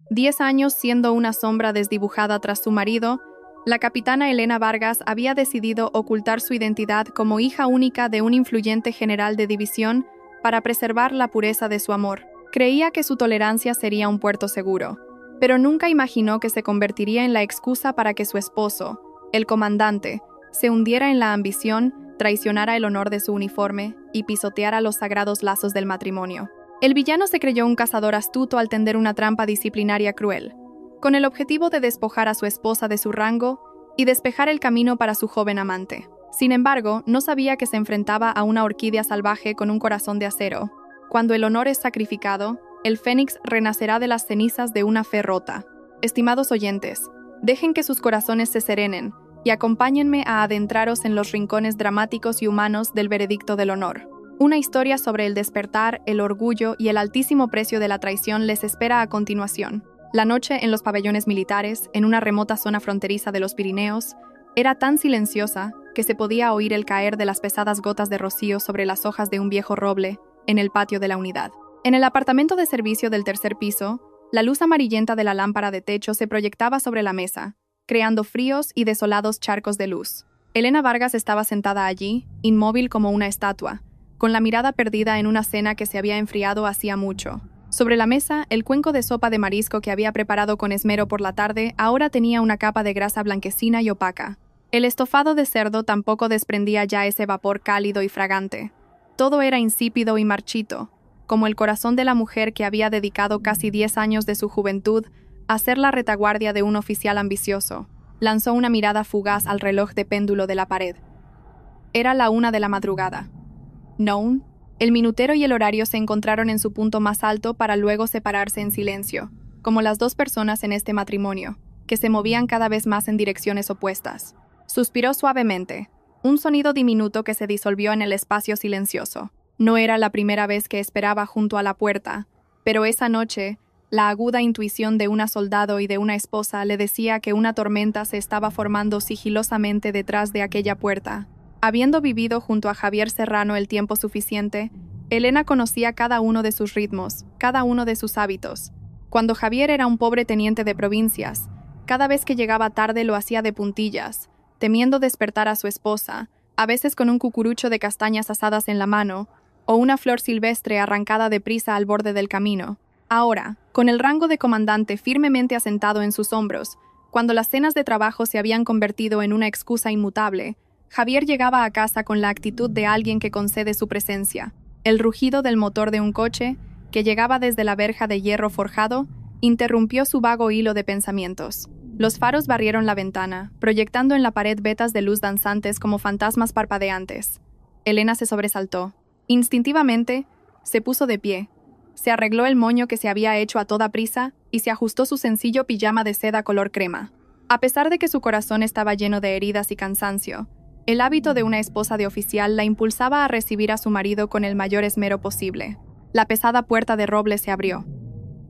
10 años siendo una sombra desdibujada tras su marido, la capitana Elena Vargas había decidido ocultar su identidad como hija única de un influyente general de división para preservar la pureza de su amor. Creía que su tolerancia sería un puerto seguro, pero nunca imaginó que se convertiría en la excusa para que su esposo, el comandante, se hundiera en la ambición, traicionara el honor de su uniforme y pisoteara los sagrados lazos del matrimonio. El villano se creyó un cazador astuto al tender una trampa disciplinaria cruel, con el objetivo de despojar a su esposa de su rango y despejar el camino para su joven amante. Sin embargo, no sabía que se enfrentaba a una orquídea salvaje con un corazón de acero. Cuando el honor es sacrificado, el fénix renacerá de las cenizas de una fe rota. Estimados oyentes, dejen que sus corazones se serenen y acompáñenme a adentraros en los rincones dramáticos y humanos del veredicto del honor. Una historia sobre el despertar, el orgullo y el altísimo precio de la traición les espera a continuación. La noche en los pabellones militares, en una remota zona fronteriza de los Pirineos, era tan silenciosa que se podía oír el caer de las pesadas gotas de rocío sobre las hojas de un viejo roble en el patio de la unidad. En el apartamento de servicio del tercer piso, la luz amarillenta de la lámpara de techo se proyectaba sobre la mesa, creando fríos y desolados charcos de luz. Elena Vargas estaba sentada allí, inmóvil como una estatua, con la mirada perdida en una cena que se había enfriado hacía mucho. Sobre la mesa, el cuenco de sopa de marisco que había preparado con esmero por la tarde ahora tenía una capa de grasa blanquecina y opaca. El estofado de cerdo tampoco desprendía ya ese vapor cálido y fragante. Todo era insípido y marchito, como el corazón de la mujer que había dedicado casi 10 años de su juventud a ser la retaguardia de un oficial ambicioso. Lanzó una mirada fugaz al reloj de péndulo de la pared. Era la 1 de la madrugada. Noun, el minutero y el horario se encontraron en su punto más alto para luego separarse en silencio, como las dos personas en este matrimonio, que se movían cada vez más en direcciones opuestas. Suspiró suavemente, un sonido diminuto que se disolvió en el espacio silencioso. No era la primera vez que esperaba junto a la puerta, pero esa noche, la aguda intuición de una soldado y de una esposa le decía que una tormenta se estaba formando sigilosamente detrás de aquella puerta. Habiendo vivido junto a Javier Serrano el tiempo suficiente, Elena conocía cada uno de sus ritmos, cada uno de sus hábitos. Cuando Javier era un pobre teniente de provincias, cada vez que llegaba tarde lo hacía de puntillas, temiendo despertar a su esposa, a veces con un cucurucho de castañas asadas en la mano, o una flor silvestre arrancada deprisa al borde del camino. Ahora, con el rango de comandante firmemente asentado en sus hombros, cuando las cenas de trabajo se habían convertido en una excusa inmutable, Javier llegaba a casa con la actitud de alguien que concede su presencia. El rugido del motor de un coche, que llegaba desde la verja de hierro forjado, interrumpió su vago hilo de pensamientos. Los faros barrieron la ventana, proyectando en la pared vetas de luz danzantes como fantasmas parpadeantes. Elena se sobresaltó. Instintivamente, se puso de pie. Se arregló el moño que se había hecho a toda prisa y se ajustó su sencillo pijama de seda color crema. A pesar de que su corazón estaba lleno de heridas y cansancio, el hábito de una esposa de oficial la impulsaba a recibir a su marido con el mayor esmero posible. La pesada puerta de roble se abrió.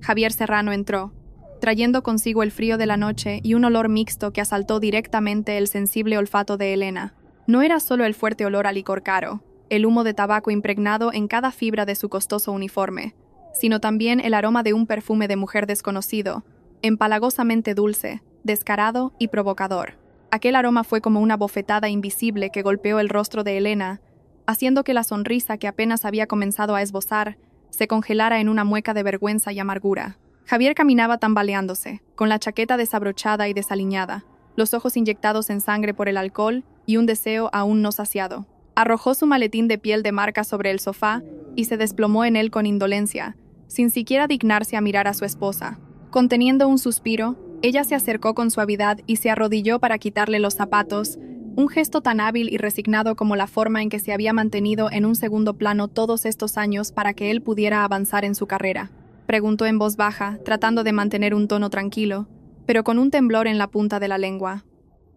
Javier Serrano entró, trayendo consigo el frío de la noche y un olor mixto que asaltó directamente el sensible olfato de Elena. No era solo el fuerte olor a licor caro, el humo de tabaco impregnado en cada fibra de su costoso uniforme, sino también el aroma de un perfume de mujer desconocido, empalagosamente dulce, descarado y provocador. Aquel aroma fue como una bofetada invisible que golpeó el rostro de Elena, haciendo que la sonrisa que apenas había comenzado a esbozar se congelara en una mueca de vergüenza y amargura. Javier caminaba tambaleándose, con la chaqueta desabrochada y desaliñada, los ojos inyectados en sangre por el alcohol y un deseo aún no saciado. Arrojó su maletín de piel de marca sobre el sofá y se desplomó en él con indolencia, sin siquiera dignarse a mirar a su esposa. Conteniendo un suspiro, ella se acercó con suavidad y se arrodilló para quitarle los zapatos, un gesto tan hábil y resignado como la forma en que se había mantenido en un segundo plano todos estos años para que él pudiera avanzar en su carrera. Preguntó en voz baja, tratando de mantener un tono tranquilo, pero con un temblor en la punta de la lengua.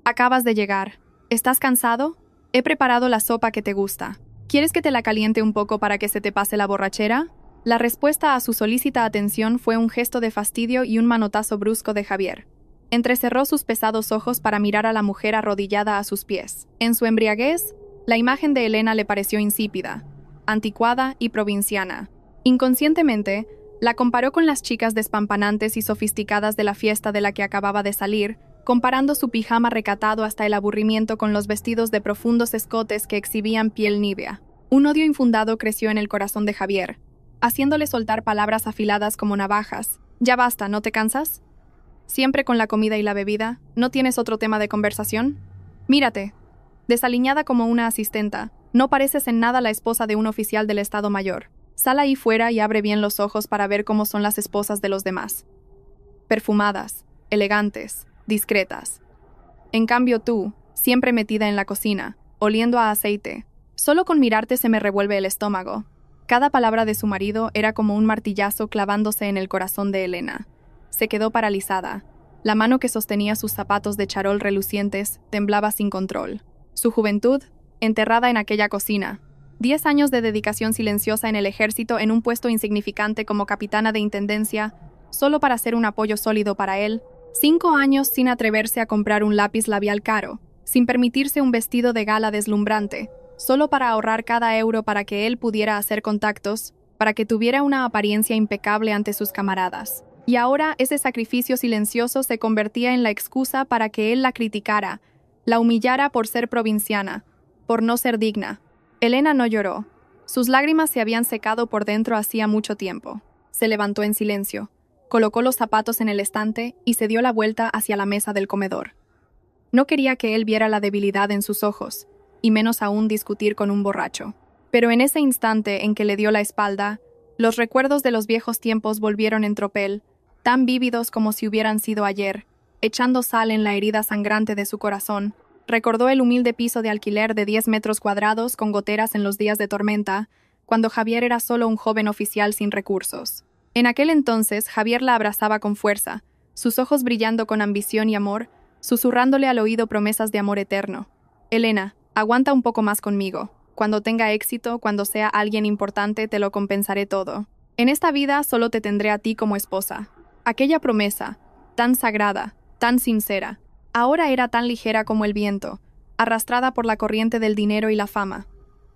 «Acabas de llegar. ¿Estás cansado? He preparado la sopa que te gusta. ¿Quieres que te la caliente un poco para que se te pase la borrachera?» La respuesta a su solícita atención fue un gesto de fastidio y un manotazo brusco de Javier. Entrecerró sus pesados ojos para mirar a la mujer arrodillada a sus pies. En su embriaguez, la imagen de Elena le pareció insípida, anticuada y provinciana. Inconscientemente, La comparó con las chicas despampanantes y sofisticadas de la fiesta de la que acababa de salir, comparando su pijama recatado hasta el aburrimiento con los vestidos de profundos escotes que exhibían piel nívea. Un odio infundado creció en el corazón de Javier, haciéndole soltar palabras afiladas como navajas. «Ya basta, ¿no te cansas? Siempre con la comida y la bebida, ¿no tienes otro tema de conversación? Mírate, desaliñada como una asistenta, no pareces en nada la esposa de un oficial del Estado Mayor. Sal ahí fuera y abre bien los ojos para ver cómo son las esposas de los demás. Perfumadas, elegantes, discretas. En cambio tú, siempre metida en la cocina, oliendo a aceite. Solo con mirarte se me revuelve el estómago». Cada palabra de su marido era como un martillazo clavándose en el corazón de Elena. Se quedó paralizada. La mano que sostenía sus zapatos de charol relucientes temblaba sin control. Su juventud, enterrada en aquella cocina. 10 años de dedicación silenciosa en el ejército en un puesto insignificante como capitana de intendencia, solo para ser un apoyo sólido para él. 5 años sin atreverse a comprar un lápiz labial caro, sin permitirse un vestido de gala deslumbrante, solo para ahorrar cada euro para que él pudiera hacer contactos, para que tuviera una apariencia impecable ante sus camaradas. Y ahora ese sacrificio silencioso se convertía en la excusa para que él la criticara, la humillara por ser provinciana, por no ser digna. Elena no lloró. Sus lágrimas se habían secado por dentro hacía mucho tiempo. Se levantó en silencio, colocó los zapatos en el estante y se dio la vuelta hacia la mesa del comedor. No quería que él viera la debilidad en sus ojos, y menos aún discutir con un borracho. Pero en ese instante en que le dio la espalda, los recuerdos de los viejos tiempos volvieron en tropel, tan vívidos como si hubieran sido ayer, echando sal en la herida sangrante de su corazón. Recordó el humilde piso de alquiler de 10 metros cuadrados con goteras en los días de tormenta, cuando Javier era solo un joven oficial sin recursos. En aquel entonces, Javier la abrazaba con fuerza, sus ojos brillando con ambición y amor, susurrándole al oído promesas de amor eterno. «Elena, aguanta un poco más conmigo. Cuando tenga éxito, cuando sea alguien importante, te lo compensaré todo. En esta vida solo te tendré a ti como esposa». Aquella promesa, tan sagrada, tan sincera, ahora era tan ligera como el viento, arrastrada por la corriente del dinero y la fama.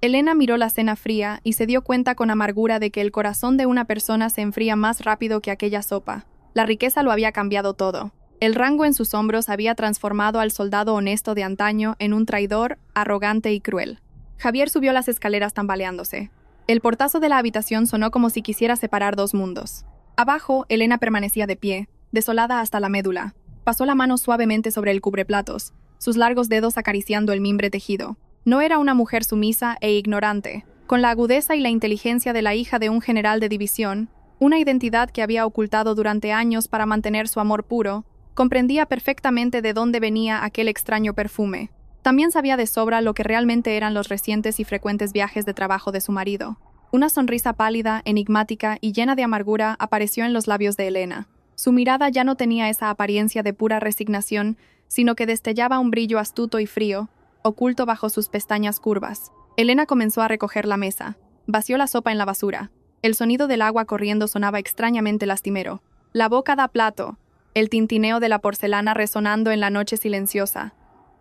Elena miró la cena fría y se dio cuenta con amargura de que el corazón de una persona se enfría más rápido que aquella sopa. La riqueza lo había cambiado todo. El rango en sus hombros había transformado al soldado honesto de antaño en un traidor, arrogante y cruel. Javier subió las escaleras tambaleándose. El portazo de la habitación sonó como si quisiera separar dos mundos. Abajo, Elena permanecía de pie, desolada hasta la médula. Pasó la mano suavemente sobre el cubreplatos, sus largos dedos acariciando el mimbre tejido. No era una mujer sumisa e ignorante, con la agudeza y la inteligencia de la hija de un general de división, una identidad que había ocultado durante años para mantener su amor puro. Comprendía perfectamente de dónde venía aquel extraño perfume. También sabía de sobra lo que realmente eran los recientes y frecuentes viajes de trabajo de su marido. Una sonrisa pálida, enigmática y llena de amargura apareció en los labios de Elena. Su mirada ya no tenía esa apariencia de pura resignación, sino que destellaba un brillo astuto y frío, oculto bajo sus pestañas curvas. Elena comenzó a recoger la mesa. Vació la sopa en la basura. El sonido del agua corriendo sonaba extrañamente lastimero. Lavó cada plato, el tintineo de la porcelana resonando en la noche silenciosa.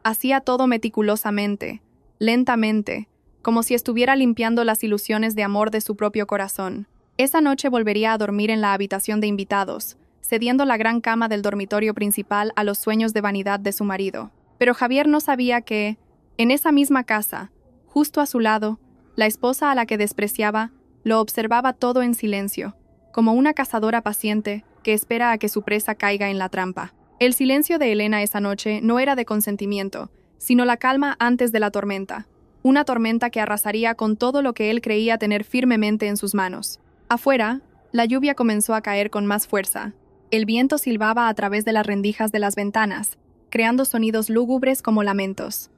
Hacía todo meticulosamente, lentamente, como si estuviera limpiando las ilusiones de amor de su propio corazón. Esa noche volvería a dormir en la habitación de invitados, cediendo la gran cama del dormitorio principal a los sueños de vanidad de su marido. Pero Javier no sabía que, en esa misma casa, justo a su lado, la esposa a la que despreciaba, lo observaba todo en silencio, como una cazadora paciente que espera a que su presa caiga en la trampa. El silencio de Elena esa noche no era de consentimiento, sino la calma antes de la tormenta. Una tormenta que arrasaría con todo lo que él creía tener firmemente en sus manos. Afuera, la lluvia comenzó a caer con más fuerza. El viento silbaba a través de las rendijas de las ventanas, creando sonidos lúgubres como lamentos.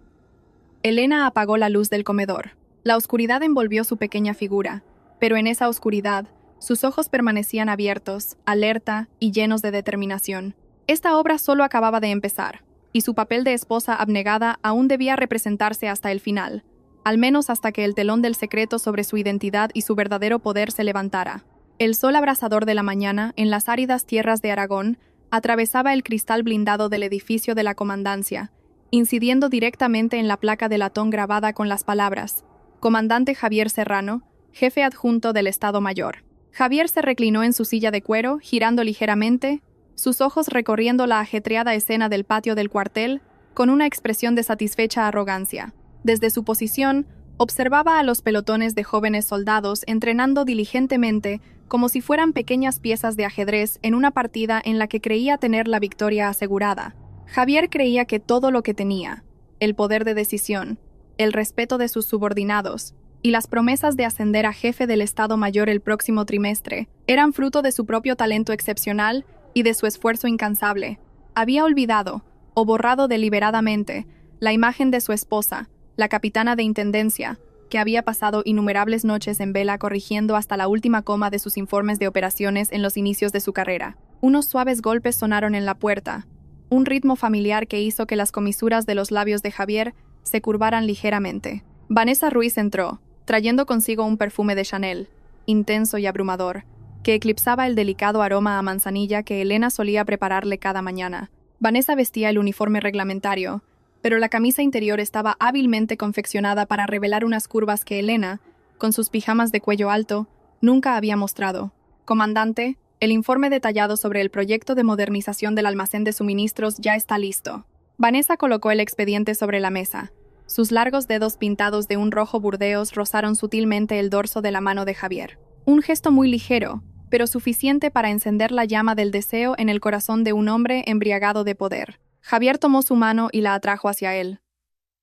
Elena apagó la luz del comedor. La oscuridad envolvió su pequeña figura, pero en esa oscuridad, sus ojos permanecían abiertos, alerta y llenos de determinación. Esta obra solo acababa de empezar, y su papel de esposa abnegada aún debía representarse hasta el final, al menos hasta que el telón del secreto sobre su identidad y su verdadero poder se levantara. El sol abrasador de la mañana, en las áridas tierras de Aragón, atravesaba el cristal blindado del edificio de la comandancia, incidiendo directamente en la placa de latón grabada con las palabras: Comandante Javier Serrano, jefe adjunto del Estado Mayor. Javier se reclinó en su silla de cuero, girando ligeramente, sus ojos recorriendo la ajetreada escena del patio del cuartel, con una expresión de satisfecha arrogancia. Desde su posición, observaba a los pelotones de jóvenes soldados entrenando diligentemente como si fueran pequeñas piezas de ajedrez en una partida en la que creía tener la victoria asegurada. Javier creía que todo lo que tenía, el poder de decisión, el respeto de sus subordinados y las promesas de ascender a jefe del Estado Mayor el próximo trimestre, eran fruto de su propio talento excepcional y de su esfuerzo incansable. Había olvidado, o borrado deliberadamente, la imagen de su esposa, la capitana de intendencia, que había pasado innumerables noches en vela corrigiendo hasta la última coma de sus informes de operaciones en los inicios de su carrera. Unos suaves golpes sonaron en la puerta, un ritmo familiar que hizo que las comisuras de los labios de Javier se curvaran ligeramente. Vanessa Ruiz entró, trayendo consigo un perfume de Chanel, intenso y abrumador, que eclipsaba el delicado aroma a manzanilla que Elena solía prepararle cada mañana. Vanessa vestía el uniforme reglamentario, pero la camisa interior estaba hábilmente confeccionada para revelar unas curvas que Elena, con sus pijamas de cuello alto, nunca había mostrado. Comandante, el informe detallado sobre el proyecto de modernización del almacén de suministros ya está listo. Vanessa colocó el expediente sobre la mesa. Sus largos dedos pintados de un rojo burdeos rozaron sutilmente el dorso de la mano de Javier. Un gesto muy ligero, pero suficiente para encender la llama del deseo en el corazón de un hombre embriagado de poder. Javier tomó su mano y la atrajo hacia él.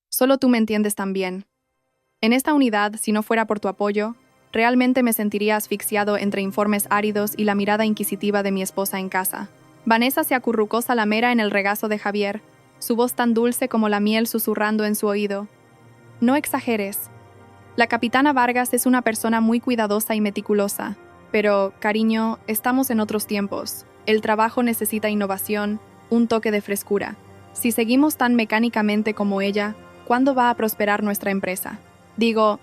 Solo tú me entiendes tan bien. En esta unidad, si no fuera por tu apoyo, realmente me sentiría asfixiado entre informes áridos y la mirada inquisitiva de mi esposa en casa. Vanessa se acurrucó salamera en el regazo de Javier, su voz tan dulce como la miel susurrando en su oído. No exageres. La capitana Vargas es una persona muy cuidadosa y meticulosa, pero, cariño, estamos en otros tiempos. El trabajo necesita innovación, un toque de frescura. Si seguimos tan mecánicamente como ella, ¿cuándo va a prosperar nuestra empresa? Digo,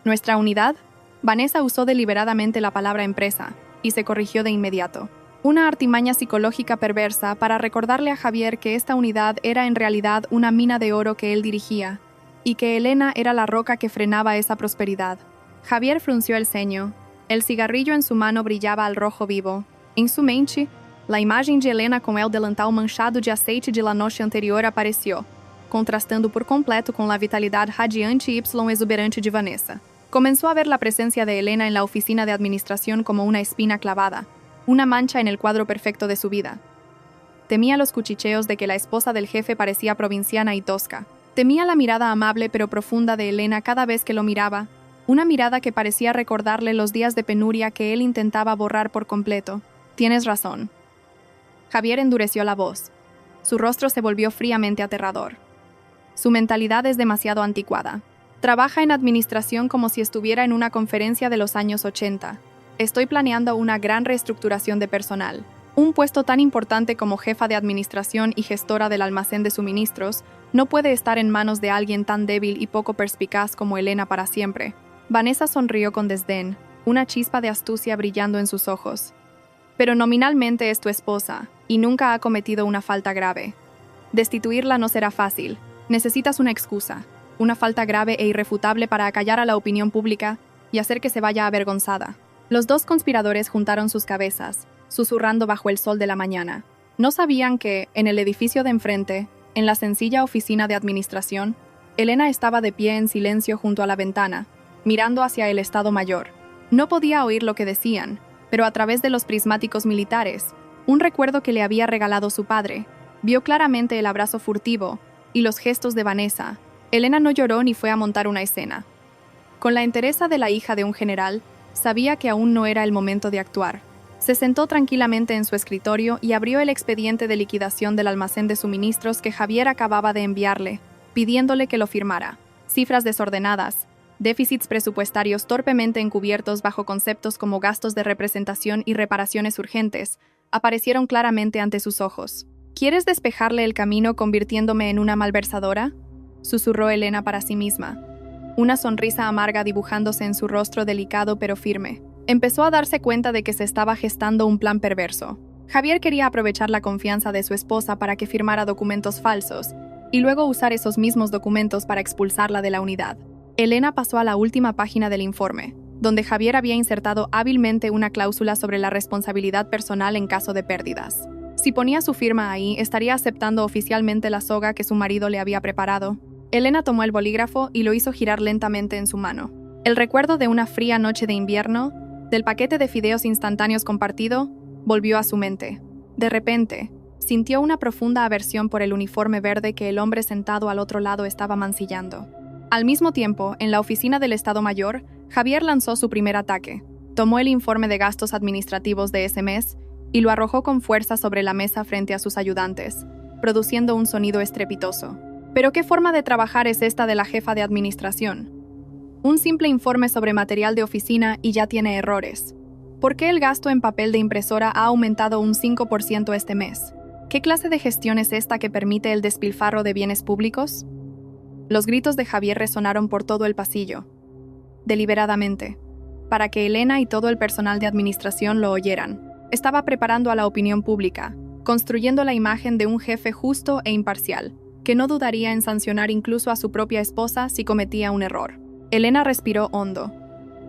¿nuestra unidad? Vanessa usó deliberadamente la palabra empresa, y se corrigió de inmediato. Una artimaña psicológica perversa para recordarle a Javier que esta unidad era en realidad una mina de oro que él dirigía, y que Elena era la roca que frenaba esa prosperidad. Javier frunció el ceño. El cigarrillo en su mano brillaba al rojo vivo. En su mente, la imagen de Elena com el delantal manchado de aceite de la noche anterior apareció, contrastando por completo con la vitalidad radiante y exuberante de Vanessa. Comenzó a ver la presencia de Elena en la oficina de administración como una espina clavada, una mancha en el cuadro perfecto de su vida. Temía los cuchicheos de que la esposa del jefe parecía provinciana y tosca. Temía la mirada amable pero profunda de Elena cada vez que lo miraba, una mirada que parecía recordarle los días de penuria que él intentaba borrar por completo. Tienes razón. Javier endureció la voz. Su rostro se volvió fríamente aterrador. Su mentalidad es demasiado anticuada. Trabaja en administración como si estuviera en una conferencia de los años 80. Estoy planeando una gran reestructuración de personal. Un puesto tan importante como jefa de administración y gestora del almacén de suministros no puede estar en manos de alguien tan débil y poco perspicaz como Elena para siempre. Vanessa sonrió con desdén, una chispa de astucia brillando en sus ojos. Pero nominalmente es tu esposa, y nunca ha cometido una falta grave. Destituirla no será fácil. Necesitas una excusa, una falta grave e irrefutable para acallar a la opinión pública y hacer que se vaya avergonzada. Los dos conspiradores juntaron sus cabezas, susurrando bajo el sol de la mañana. No sabían que, en el edificio de enfrente, en la sencilla oficina de administración, Elena estaba de pie en silencio junto a la ventana, mirando hacia el Estado Mayor. No podía oír lo que decían, pero a través de los prismáticos militares, un recuerdo que le había regalado su padre, vio claramente el abrazo furtivo y los gestos de Vanessa. Elena no lloró ni fue a montar una escena. Con la entereza de la hija de un general, sabía que aún no era el momento de actuar. Se sentó tranquilamente en su escritorio y abrió el expediente de liquidación del almacén de suministros que Javier acababa de enviarle, pidiéndole que lo firmara. Cifras desordenadas, déficits presupuestarios torpemente encubiertos bajo conceptos como gastos de representación y reparaciones urgentes, aparecieron claramente ante sus ojos. ¿Quieres despejarle el camino convirtiéndome en una malversadora?, susurró Elena para sí misma, una sonrisa amarga dibujándose en su rostro delicado pero firme. Empezó a darse cuenta de que se estaba gestando un plan perverso. Javier quería aprovechar la confianza de su esposa para que firmara documentos falsos y luego usar esos mismos documentos para expulsarla de la unidad. Elena pasó a la última página del informe. donde Javier había insertado hábilmente una cláusula sobre la responsabilidad personal en caso de pérdidas. Si ponía su firma ahí, estaría aceptando oficialmente la soga que su marido le había preparado. Elena tomó el bolígrafo y lo hizo girar lentamente en su mano. El recuerdo de una fría noche de invierno, del paquete de fideos instantáneos compartido, volvió a su mente. De repente, sintió una profunda aversión por el uniforme verde que el hombre sentado al otro lado estaba mancillando. Al mismo tiempo, en la oficina del Estado Mayor, Javier lanzó su primer ataque. Tomó el informe de gastos administrativos de ese mes y lo arrojó con fuerza sobre la mesa frente a sus ayudantes, produciendo un sonido estrepitoso. ¿Pero qué forma de trabajar es esta de la jefa de administración? Un simple informe sobre material de oficina y ya tiene errores. ¿Por qué el gasto en papel de impresora ha aumentado un 5% este mes? ¿Qué clase de gestión es esta que permite el despilfarro de bienes públicos? Los gritos de Javier resonaron por todo el pasillo, deliberadamente, para que Elena y todo el personal de administración lo oyeran. Estaba preparando a la opinión pública, construyendo la imagen de un jefe justo e imparcial, que no dudaría en sancionar incluso a su propia esposa si cometía un error. Elena respiró hondo.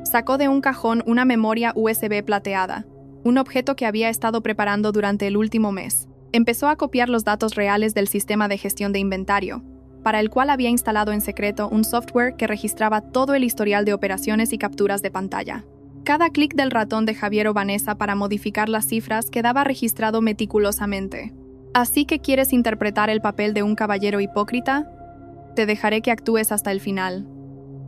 Sacó de un cajón una memoria USB plateada, un objeto que había estado preparando durante el último mes. Empezó a copiar los datos reales del sistema de gestión de inventario, para el cual había instalado en secreto un software que registraba todo el historial de operaciones y capturas de pantalla. Cada clic del ratón de Javier o Vanessa para modificar las cifras quedaba registrado meticulosamente. ¿Así que quieres interpretar el papel de un caballero hipócrita? Te dejaré que actúes hasta el final,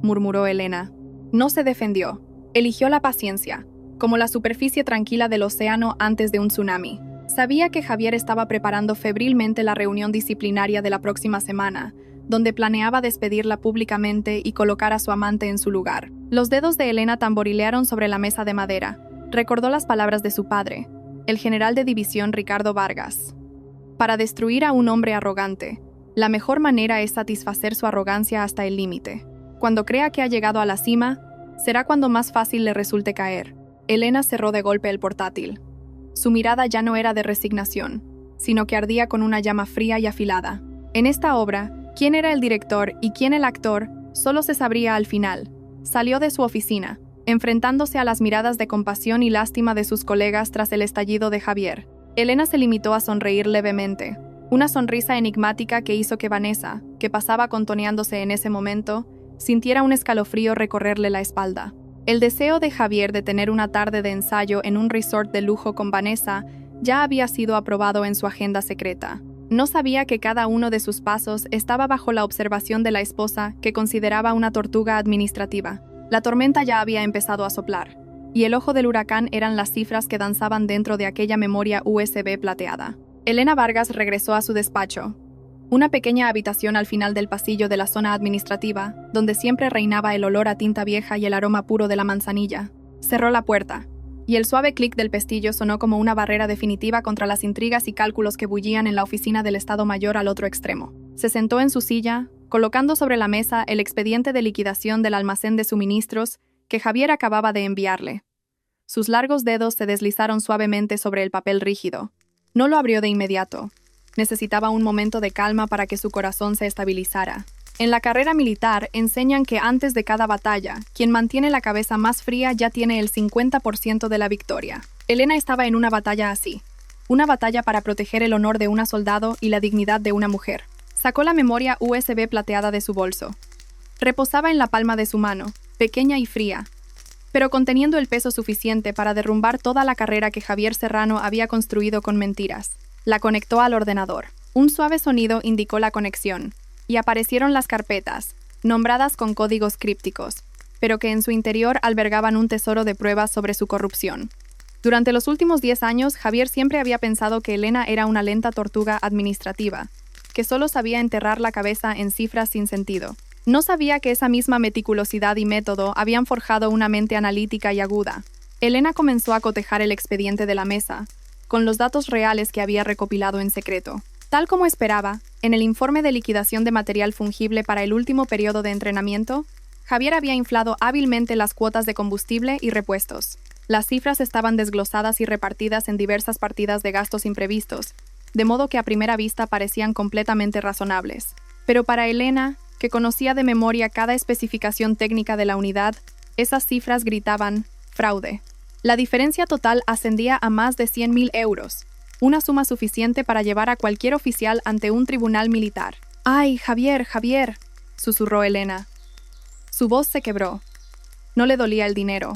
murmuró Elena. No se defendió. Eligió la paciencia, como la superficie tranquila del océano antes de un tsunami. Sabía que Javier estaba preparando febrilmente la reunión disciplinaria de la próxima semana, donde planeaba despedirla públicamente y colocar a su amante en su lugar. Los dedos de Elena tamborilearon sobre la mesa de madera. Recordó las palabras de su padre, el general de división Ricardo Vargas. Para destruir a un hombre arrogante, la mejor manera es satisfacer su arrogancia hasta el límite. Cuando crea que ha llegado a la cima, será cuando más fácil le resulte caer. Elena cerró de golpe el portátil. Su mirada ya no era de resignación, sino que ardía con una llama fría y afilada. En esta obra, quién era el director y quién el actor solo se sabría al final. Salió de su oficina, enfrentándose a las miradas de compasión y lástima de sus colegas tras el estallido de Javier. Elena se limitó a sonreír levemente, una sonrisa enigmática que hizo que Vanessa, que pasaba contoneándose en ese momento, sintiera un escalofrío recorrerle la espalda. El deseo de Javier de tener una tarde de ensayo en un resort de lujo con Vanessa ya había sido aprobado en su agenda secreta. No sabía que cada uno de sus pasos estaba bajo la observación de la esposa que consideraba una tortuga administrativa. La tormenta ya había empezado a soplar, y el ojo del huracán eran las cifras que danzaban dentro de aquella memoria USB plateada. Elena Vargas regresó a su despacho, una pequeña habitación al final del pasillo de la zona administrativa, donde siempre reinaba el olor a tinta vieja y el aroma puro de la manzanilla. Cerró la puerta, y el suave clic del pestillo sonó como una barrera definitiva contra las intrigas y cálculos que bullían en la oficina del Estado Mayor al otro extremo. Se sentó en su silla, colocando sobre la mesa el expediente de liquidación del almacén de suministros que Javier acababa de enviarle. Sus largos dedos se deslizaron suavemente sobre el papel rígido. No lo abrió de inmediato. Necesitaba un momento de calma para que su corazón se estabilizara. En la carrera militar enseñan que antes de cada batalla, quien mantiene la cabeza más fría ya tiene el 50% de la victoria. Elena estaba en una batalla así. Una batalla para proteger el honor de una soldado y la dignidad de una mujer. Sacó la memoria USB plateada de su bolso. Reposaba en la palma de su mano, pequeña y fría, pero conteniendo el peso suficiente para derrumbar toda la carrera que Javier Serrano había construido con mentiras. La conectó al ordenador. Un suave sonido indicó la conexión, y aparecieron las carpetas, nombradas con códigos crípticos, pero que en su interior albergaban un tesoro de pruebas sobre su corrupción. Durante los últimos 10 años, Javier siempre había pensado que Elena era una lenta tortuga administrativa, que solo sabía enterrar la cabeza en cifras sin sentido. No sabía que esa misma meticulosidad y método habían forjado una mente analítica y aguda. Elena comenzó a cotejar el expediente de la mesa, con los datos reales que había recopilado en secreto. Tal como esperaba, en el informe de liquidación de material fungible para el último periodo de entrenamiento, Javier había inflado hábilmente las cuotas de combustible y repuestos. Las cifras estaban desglosadas y repartidas en diversas partidas de gastos imprevistos, de modo que a primera vista parecían completamente razonables. Pero para Elena, que conocía de memoria cada especificación técnica de la unidad, Esas cifras gritaban fraude. La diferencia total ascendía a más de 100.000 euros, una suma suficiente para llevar a cualquier oficial ante un tribunal militar. ¡Ay, Javier, Javier!, susurró Elena. Su voz se quebró. No le dolía el dinero.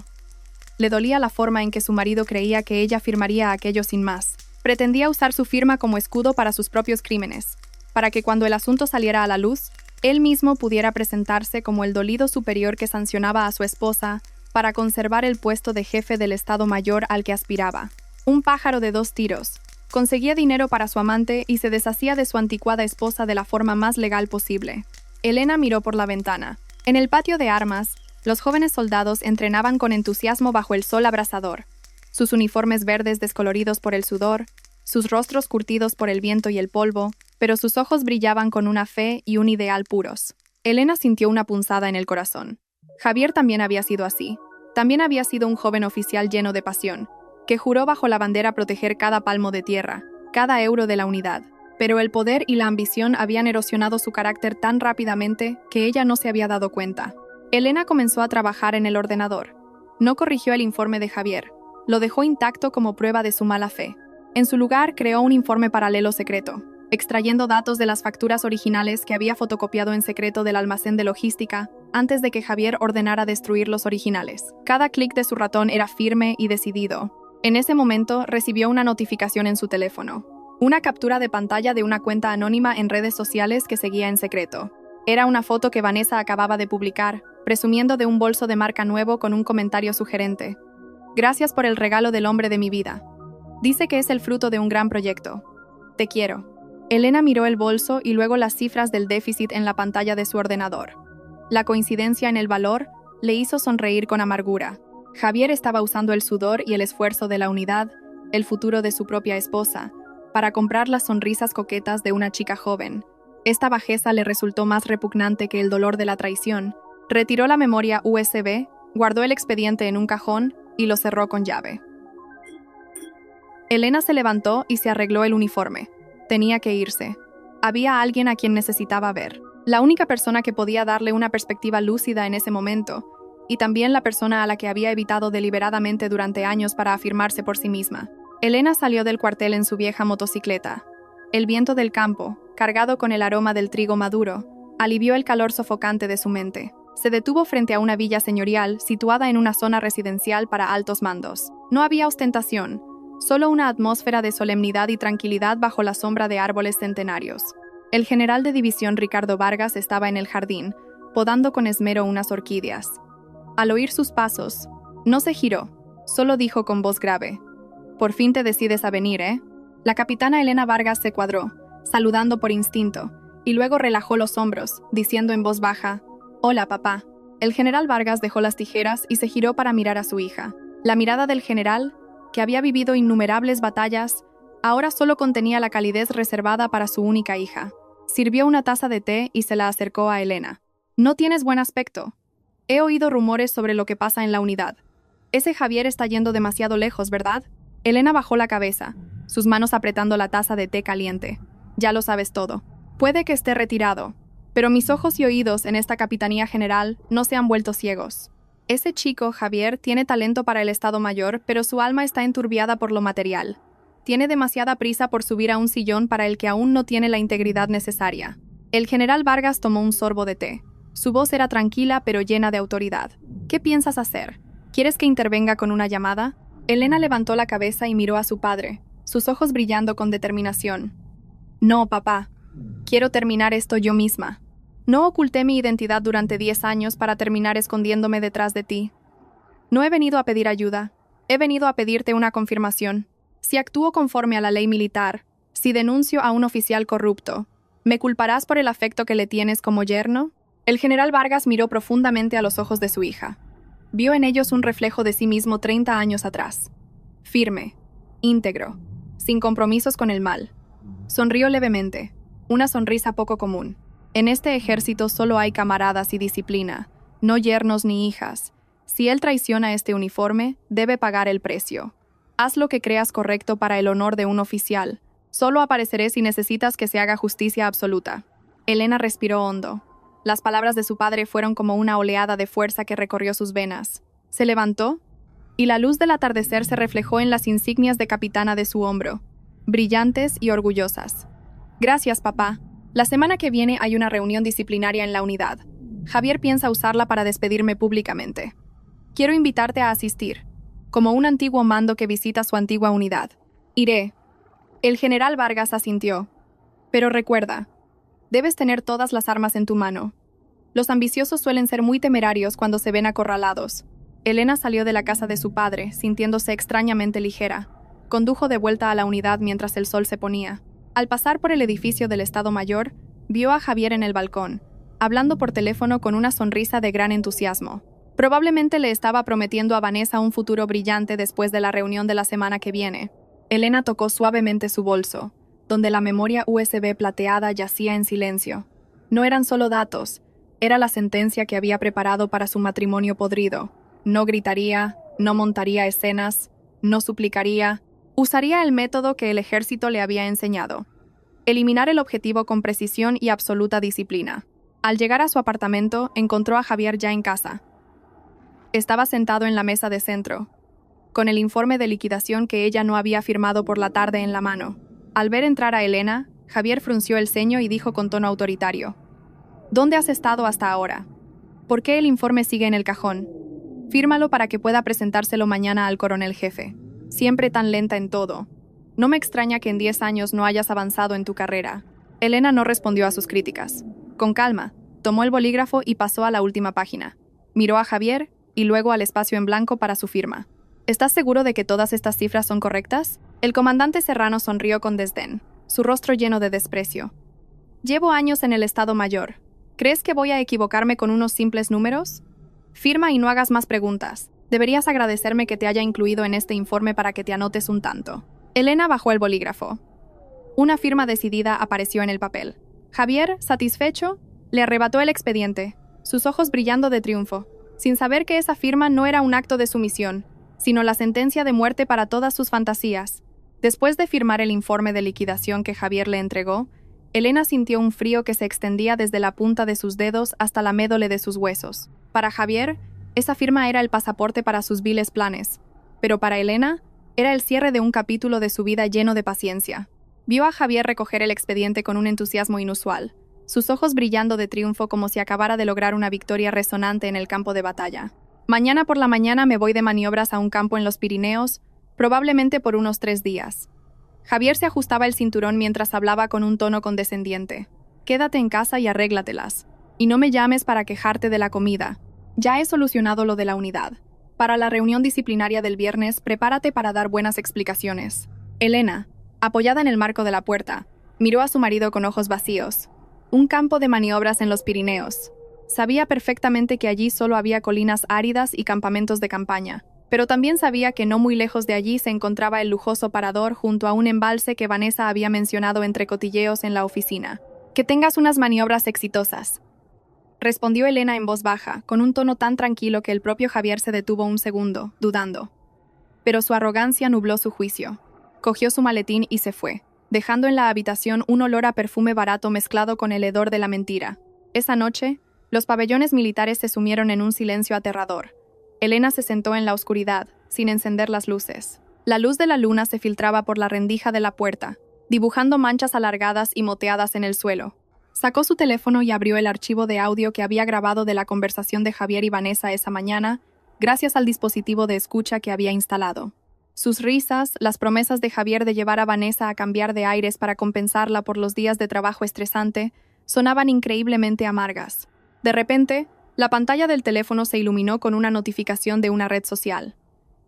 Le dolía la forma en que su marido creía que ella firmaría aquello sin más. Pretendía usar su firma como escudo para sus propios crímenes, para que cuando el asunto saliera a la luz, él mismo pudiera presentarse como el dolido superior que sancionaba a su esposa para conservar el puesto de jefe del Estado Mayor al que aspiraba. Un pájaro de dos tiros. Conseguía dinero para su amante y se deshacía de su anticuada esposa de la forma más legal posible. Elena miró por la ventana. En el patio de armas, los jóvenes soldados entrenaban con entusiasmo bajo el sol abrasador, sus uniformes verdes descoloridos por el sudor, sus rostros curtidos por el viento y el polvo, pero sus ojos brillaban con una fe y un ideal puros. Elena sintió una punzada en el corazón. Javier también había sido así. También había sido un joven oficial lleno de pasión, que juró bajo la bandera proteger cada palmo de tierra, cada euro de la unidad. Pero el poder y la ambición habían erosionado su carácter tan rápidamente que ella no se había dado cuenta. Elena comenzó a trabajar en el ordenador. No corrigió el informe de Javier. Lo dejó intacto como prueba de su mala fe. En su lugar, creó un informe paralelo secreto, extrayendo datos de las facturas originales que había fotocopiado en secreto del almacén de logística antes de que Javier ordenara destruir los originales. Cada clic de su ratón era firme y decidido. En ese momento, recibió una notificación en su teléfono. Una captura de pantalla de una cuenta anónima en redes sociales que seguía en secreto. Era una foto que Vanessa acababa de publicar, presumiendo de un bolso de marca nuevo con un comentario sugerente. Gracias por el regalo del hombre de mi vida. Dice que es el fruto de un gran proyecto. Te quiero. Elena miró el bolso y luego las cifras del déficit en la pantalla de su ordenador. La coincidencia en el valor le hizo sonreír con amargura. Javier estaba usando el sudor y el esfuerzo de la unidad, el futuro de su propia esposa, para comprar las sonrisas coquetas de una chica joven. Esta bajeza le resultó más repugnante que el dolor de la traición. Retiró la memoria USB, guardó el expediente en un cajón y lo cerró con llave. Elena se levantó y se arregló el uniforme. Tenía que irse. Había alguien a quien necesitaba ver. La única persona que podía darle una perspectiva lúcida en ese momento, y también la persona a la que había evitado deliberadamente durante años para afirmarse por sí misma. Elena salió del cuartel en su vieja motocicleta. El viento del campo, cargado con el aroma del trigo maduro, alivió el calor sofocante de su mente. Se detuvo frente a una villa señorial situada en una zona residencial para altos mandos. No había ostentación, solo una atmósfera de solemnidad y tranquilidad bajo la sombra de árboles centenarios. El general de división Ricardo Vargas estaba en el jardín, podando con esmero unas orquídeas. Al oír sus pasos, no se giró, solo dijo con voz grave: «Por fin te decides a venir, ¿eh?». La capitana Elena Vargas se cuadró, saludando por instinto, y luego relajó los hombros, diciendo en voz baja: «Hola, papá». El general Vargas dejó las tijeras y se giró para mirar a su hija. La mirada del general, que había vivido innumerables batallas, ahora solo contenía la calidez reservada para su única hija. Sirvió una taza de té y se la acercó a Elena. «No tienes buen aspecto. He oído rumores sobre lo que pasa en la unidad. Ese Javier está yendo demasiado lejos, ¿verdad?». Elena bajó la cabeza, sus manos apretando la taza de té caliente. «Ya lo sabes todo. Puede que esté retirado, pero mis ojos y oídos en esta capitanía general no se han vuelto ciegos. Ese chico, Javier, tiene talento para el Estado Mayor, pero su alma está enturbiada por lo material. Tiene demasiada prisa por subir a un sillón para el que aún no tiene la integridad necesaria». El general Vargas tomó un sorbo de té. Su voz era tranquila pero llena de autoridad. «¿Qué piensas hacer? ¿Quieres que intervenga con una llamada?». Elena levantó la cabeza y miró a su padre, sus ojos brillando con determinación. «No, papá. Quiero terminar esto yo misma. No oculté mi identidad durante 10 años para terminar escondiéndome detrás de ti. No he venido a pedir ayuda. He venido a pedirte una confirmación. Si actúo conforme a la ley militar, si denuncio a un oficial corrupto, ¿me culparás por el afecto que le tienes como yerno?». El general Vargas miró profundamente a los ojos de su hija. Vio en ellos un reflejo de sí mismo 30 años atrás. Firme, íntegro, sin compromisos con el mal. Sonrió levemente, una sonrisa poco común. En este ejército solo hay camaradas y disciplina, no yernos ni hijas. Si él traiciona este uniforme, debe pagar el precio. Haz lo que creas correcto para el honor de un oficial. Solo apareceré si necesitas que se haga justicia absoluta». Elena respiró hondo. Las palabras de su padre fueron como una oleada de fuerza que recorrió sus venas. Se levantó, y la luz del atardecer se reflejó en las insignias de capitana de su hombro, brillantes y orgullosas. Gracias, papá. La semana que viene hay una reunión disciplinaria en la unidad. Javier piensa usarla para despedirme públicamente. Quiero invitarte a asistir, como un antiguo mando que visita su antigua unidad. Iré. El general Vargas asintió. Pero recuerda, debes tener todas las armas en tu mano. Los ambiciosos suelen ser muy temerarios cuando se ven acorralados. Elena salió de la casa de su padre, sintiéndose extrañamente ligera. Condujo de vuelta a la unidad mientras el sol se ponía. Al pasar por el edificio del Estado Mayor, vio a Javier en el balcón, hablando por teléfono con una sonrisa de gran entusiasmo. Probablemente le estaba prometiendo a Vanessa un futuro brillante después de la reunión de la semana que viene. Elena tocó suavemente su bolso, donde la memoria USB plateada yacía en silencio. No eran solo datos, era la sentencia que había preparado para su matrimonio podrido. No gritaría, no montaría escenas, no suplicaría, usaría el método que el ejército le había enseñado. Eliminar el objetivo con precisión y absoluta disciplina. Al llegar a su apartamento, encontró a Javier ya en casa. Estaba sentado en la mesa de centro, con el informe de liquidación que ella no había firmado por la tarde en la mano. Al ver entrar a Elena, Javier frunció el ceño y dijo con tono autoritario: ¿Dónde has estado hasta ahora? ¿Por qué el informe sigue en el cajón? Fírmalo para que pueda presentárselo mañana al coronel jefe. Siempre tan lenta en todo. No me extraña que en 10 años no hayas avanzado en tu carrera. Elena no respondió a sus críticas. Con calma, tomó el bolígrafo y pasó a la última página. Miró a Javier y luego al espacio en blanco para su firma. ¿Estás seguro de que todas estas cifras son correctas? El comandante Serrano sonrió con desdén, su rostro lleno de desprecio. Llevo años en el Estado Mayor. ¿Crees que voy a equivocarme con unos simples números? Firma y no hagas más preguntas. Deberías agradecerme que te haya incluido en este informe para que te anotes un tanto. Elena bajó el bolígrafo. Una firma decidida apareció en el papel. Javier, satisfecho, le arrebató el expediente, sus ojos brillando de triunfo, sin saber que esa firma no era un acto de sumisión, sino la sentencia de muerte para todas sus fantasías. Después de firmar el informe de liquidación que Javier le entregó, Elena sintió un frío que se extendía desde la punta de sus dedos hasta la médula de sus huesos. Para Javier, esa firma era el pasaporte para sus viles planes, pero para Elena, era el cierre de un capítulo de su vida lleno de paciencia. Vio a Javier recoger el expediente con un entusiasmo inusual, sus ojos brillando de triunfo como si acabara de lograr una victoria resonante en el campo de batalla. Mañana por la mañana me voy de maniobras a un campo en los Pirineos, probablemente por unos 3 días. Javier se ajustaba el cinturón mientras hablaba con un tono condescendiente. Quédate en casa y arréglatelas. Y no me llames para quejarte de la comida. Ya he solucionado lo de la unidad. Para la reunión disciplinaria del viernes, prepárate para dar buenas explicaciones. Elena, apoyada en el marco de la puerta, miró a su marido con ojos vacíos. Un campo de maniobras en los Pirineos. Sabía perfectamente que allí solo había colinas áridas y campamentos de campaña, pero también sabía que no muy lejos de allí se encontraba el lujoso parador junto a un embalse que Vanessa había mencionado entre cotilleos en la oficina. Que tengas unas maniobras exitosas, respondió Elena en voz baja, con un tono tan tranquilo que el propio Javier se detuvo un segundo, dudando. Pero su arrogancia nubló su juicio. Cogió su maletín y se fue, dejando en la habitación un olor a perfume barato mezclado con el hedor de la mentira. Esa noche, los pabellones militares se sumieron en un silencio aterrador. Elena se sentó en la oscuridad, sin encender las luces. La luz de la luna se filtraba por la rendija de la puerta, dibujando manchas alargadas y moteadas en el suelo. Sacó su teléfono y abrió el archivo de audio que había grabado de la conversación de Javier y Vanessa esa mañana, gracias al dispositivo de escucha que había instalado. Sus risas, las promesas de Javier de llevar a Vanessa a cambiar de aires para compensarla por los días de trabajo estresante, sonaban increíblemente amargas. De repente, la pantalla del teléfono se iluminó con una notificación de una red social.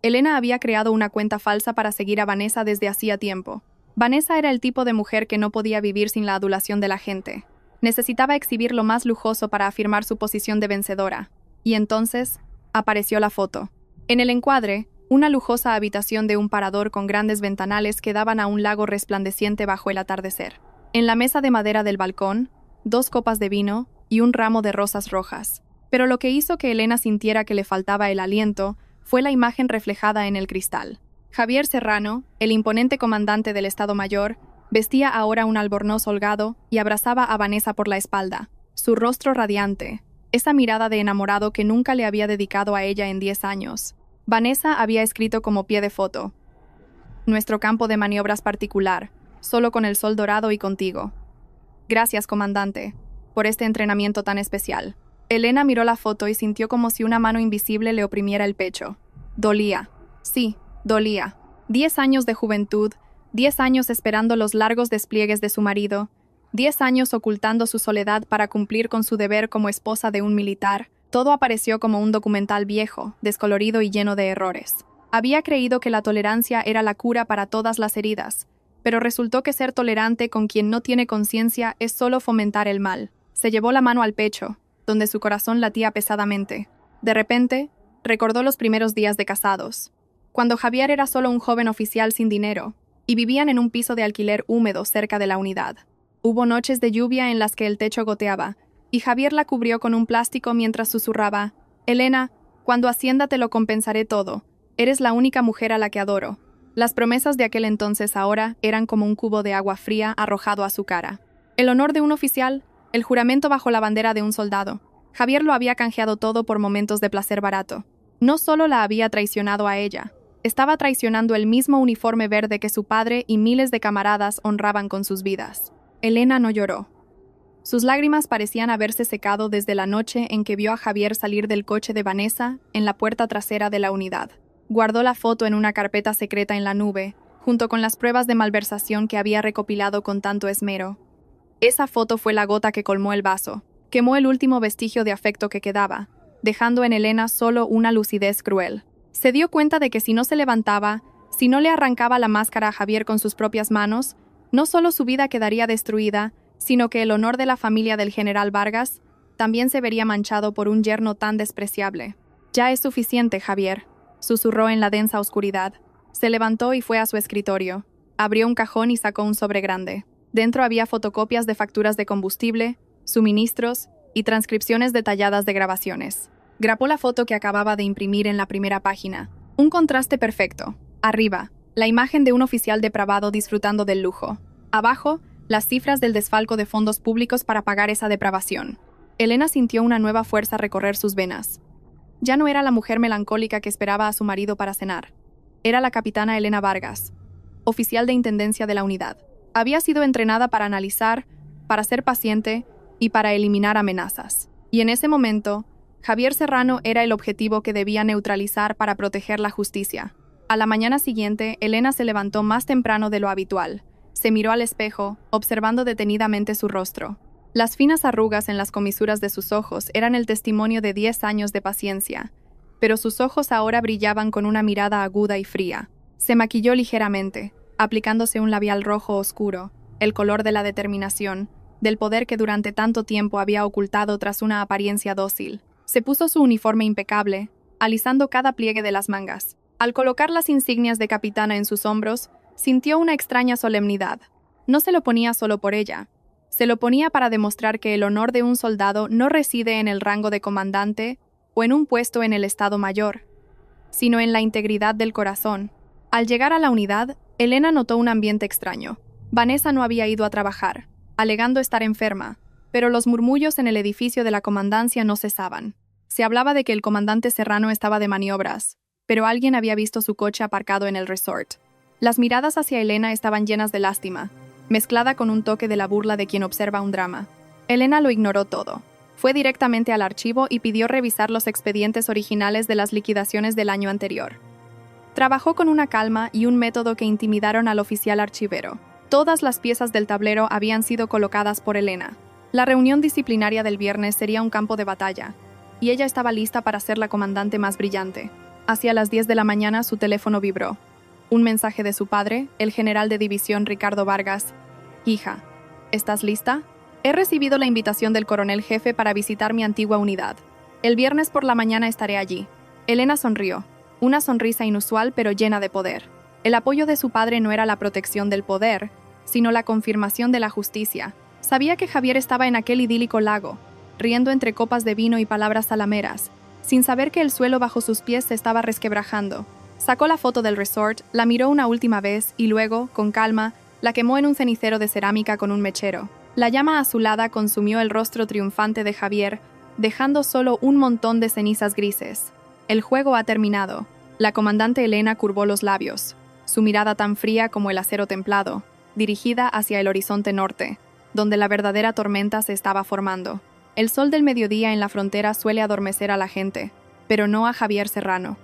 Elena había creado una cuenta falsa para seguir a Vanessa desde hacía tiempo. Vanessa era el tipo de mujer que no podía vivir sin la adulación de la gente. Necesitaba exhibir lo más lujoso para afirmar su posición de vencedora. Y entonces, apareció la foto. En el encuadre, una lujosa habitación de un parador con grandes ventanales que daban a un lago resplandeciente bajo el atardecer. En la mesa de madera del balcón, 2 copas de vino y un ramo de rosas rojas. Pero lo que hizo que Elena sintiera que le faltaba el aliento fue la imagen reflejada en el cristal. Javier Serrano, el imponente comandante del Estado Mayor, vestía ahora un albornoz holgado y abrazaba a Vanessa por la espalda. Su rostro radiante, esa mirada de enamorado que nunca le había dedicado a ella en 10 años. Vanessa había escrito como pie de foto: nuestro campo de maniobras particular, solo con el sol dorado y contigo. Gracias, comandante, por este entrenamiento tan especial. Elena miró la foto y sintió como si una mano invisible le oprimiera el pecho. Dolía. Sí, dolía. 10 años de juventud, 10 años esperando los largos despliegues de su marido, 10 años ocultando su soledad para cumplir con su deber como esposa de un militar. Todo apareció como un documental viejo, descolorido y lleno de errores. Había creído que la tolerancia era la cura para todas las heridas, pero resultó que ser tolerante con quien no tiene conciencia es solo fomentar el mal. Se llevó la mano al pecho, donde su corazón latía pesadamente. De repente, recordó los primeros días de casados, cuando Javier era solo un joven oficial sin dinero, y vivían en un piso de alquiler húmedo cerca de la unidad. Hubo noches de lluvia en las que el techo goteaba, y Javier la cubrió con un plástico mientras susurraba: Elena, cuando ascienda te lo compensaré todo. Eres la única mujer a la que adoro. Las promesas de aquel entonces ahora eran como un cubo de agua fría arrojado a su cara. El honor de un oficial, el juramento bajo la bandera de un soldado. Javier lo había canjeado todo por momentos de placer barato. No solo la había traicionado a ella, estaba traicionando el mismo uniforme verde que su padre y miles de camaradas honraban con sus vidas. Elena no lloró. Sus lágrimas parecían haberse secado desde la noche en que vio a Javier salir del coche de Vanessa en la puerta trasera de la unidad. Guardó la foto en una carpeta secreta en la nube, junto con las pruebas de malversación que había recopilado con tanto esmero. Esa foto fue la gota que colmó el vaso, quemó el último vestigio de afecto que quedaba, dejando en Elena solo una lucidez cruel. Se dio cuenta de que si no se levantaba, si no le arrancaba la máscara a Javier con sus propias manos, no solo su vida quedaría destruida, sino que el honor de la familia del general Vargas también se vería manchado por un yerno tan despreciable. Ya es suficiente, Javier, susurró en la densa oscuridad. Se levantó y fue a su escritorio. Abrió un cajón y sacó un sobre grande. Dentro había fotocopias de facturas de combustible, suministros y transcripciones detalladas de grabaciones. Grapó la foto que acababa de imprimir en la primera página. Un contraste perfecto. Arriba, la imagen de un oficial depravado disfrutando del lujo. Abajo, las cifras del desfalco de fondos públicos para pagar esa depravación. Elena sintió una nueva fuerza recorrer sus venas. Ya no era la mujer melancólica que esperaba a su marido para cenar. Era la capitana Elena Vargas, oficial de intendencia de la unidad. Había sido entrenada para analizar, para ser paciente y para eliminar amenazas. Y en ese momento, Javier Serrano era el objetivo que debía neutralizar para proteger la justicia. A la mañana siguiente, Elena se levantó más temprano de lo habitual. Se miró al espejo, observando detenidamente su rostro. Las finas arrugas en las comisuras de sus ojos eran el testimonio de 10 años de paciencia, pero sus ojos ahora brillaban con una mirada aguda y fría. Se maquilló ligeramente, aplicándose un labial rojo oscuro, el color de la determinación, del poder que durante tanto tiempo había ocultado tras una apariencia dócil. Se puso su uniforme impecable, alisando cada pliegue de las mangas. Al colocar las insignias de capitana en sus hombros, sintió una extraña solemnidad. No se lo ponía solo por ella. Se lo ponía para demostrar que el honor de un soldado no reside en el rango de comandante o en un puesto en el Estado Mayor, sino en la integridad del corazón. Al llegar a la unidad, Elena notó un ambiente extraño. Vanessa no había ido a trabajar, alegando estar enferma, pero los murmullos en el edificio de la comandancia no cesaban. Se hablaba de que el comandante Serrano estaba de maniobras, pero alguien había visto su coche aparcado en el resort. Las miradas hacia Elena estaban llenas de lástima, mezclada con un toque de la burla de quien observa un drama. Elena lo ignoró todo. Fue directamente al archivo y pidió revisar los expedientes originales de las liquidaciones del año anterior. Trabajó con una calma y un método que intimidaron al oficial archivero. Todas las piezas del tablero habían sido colocadas por Elena. La reunión disciplinaria del viernes sería un campo de batalla, y ella estaba lista para ser la comandante más brillante. Hacia las 10 de la mañana su teléfono vibró. Un mensaje de su padre, el general de división Ricardo Vargas. Hija, ¿estás lista? He recibido la invitación del coronel jefe para visitar mi antigua unidad. El viernes por la mañana estaré allí. Elena sonrió, una sonrisa inusual pero llena de poder. El apoyo de su padre no era la protección del poder, sino la confirmación de la justicia. Sabía que Javier estaba en aquel idílico lago, riendo entre copas de vino y palabras salameras, sin saber que el suelo bajo sus pies se estaba resquebrajando. Sacó la foto del resort, la miró una última vez y luego, con calma, la quemó en un cenicero de cerámica con un mechero. La llama azulada consumió el rostro triunfante de Javier, dejando solo un montón de cenizas grises. El juego ha terminado. La comandante Elena curvó los labios, su mirada tan fría como el acero templado, dirigida hacia el horizonte norte, donde la verdadera tormenta se estaba formando. El sol del mediodía en la frontera suele adormecer a la gente, pero no a Javier Serrano.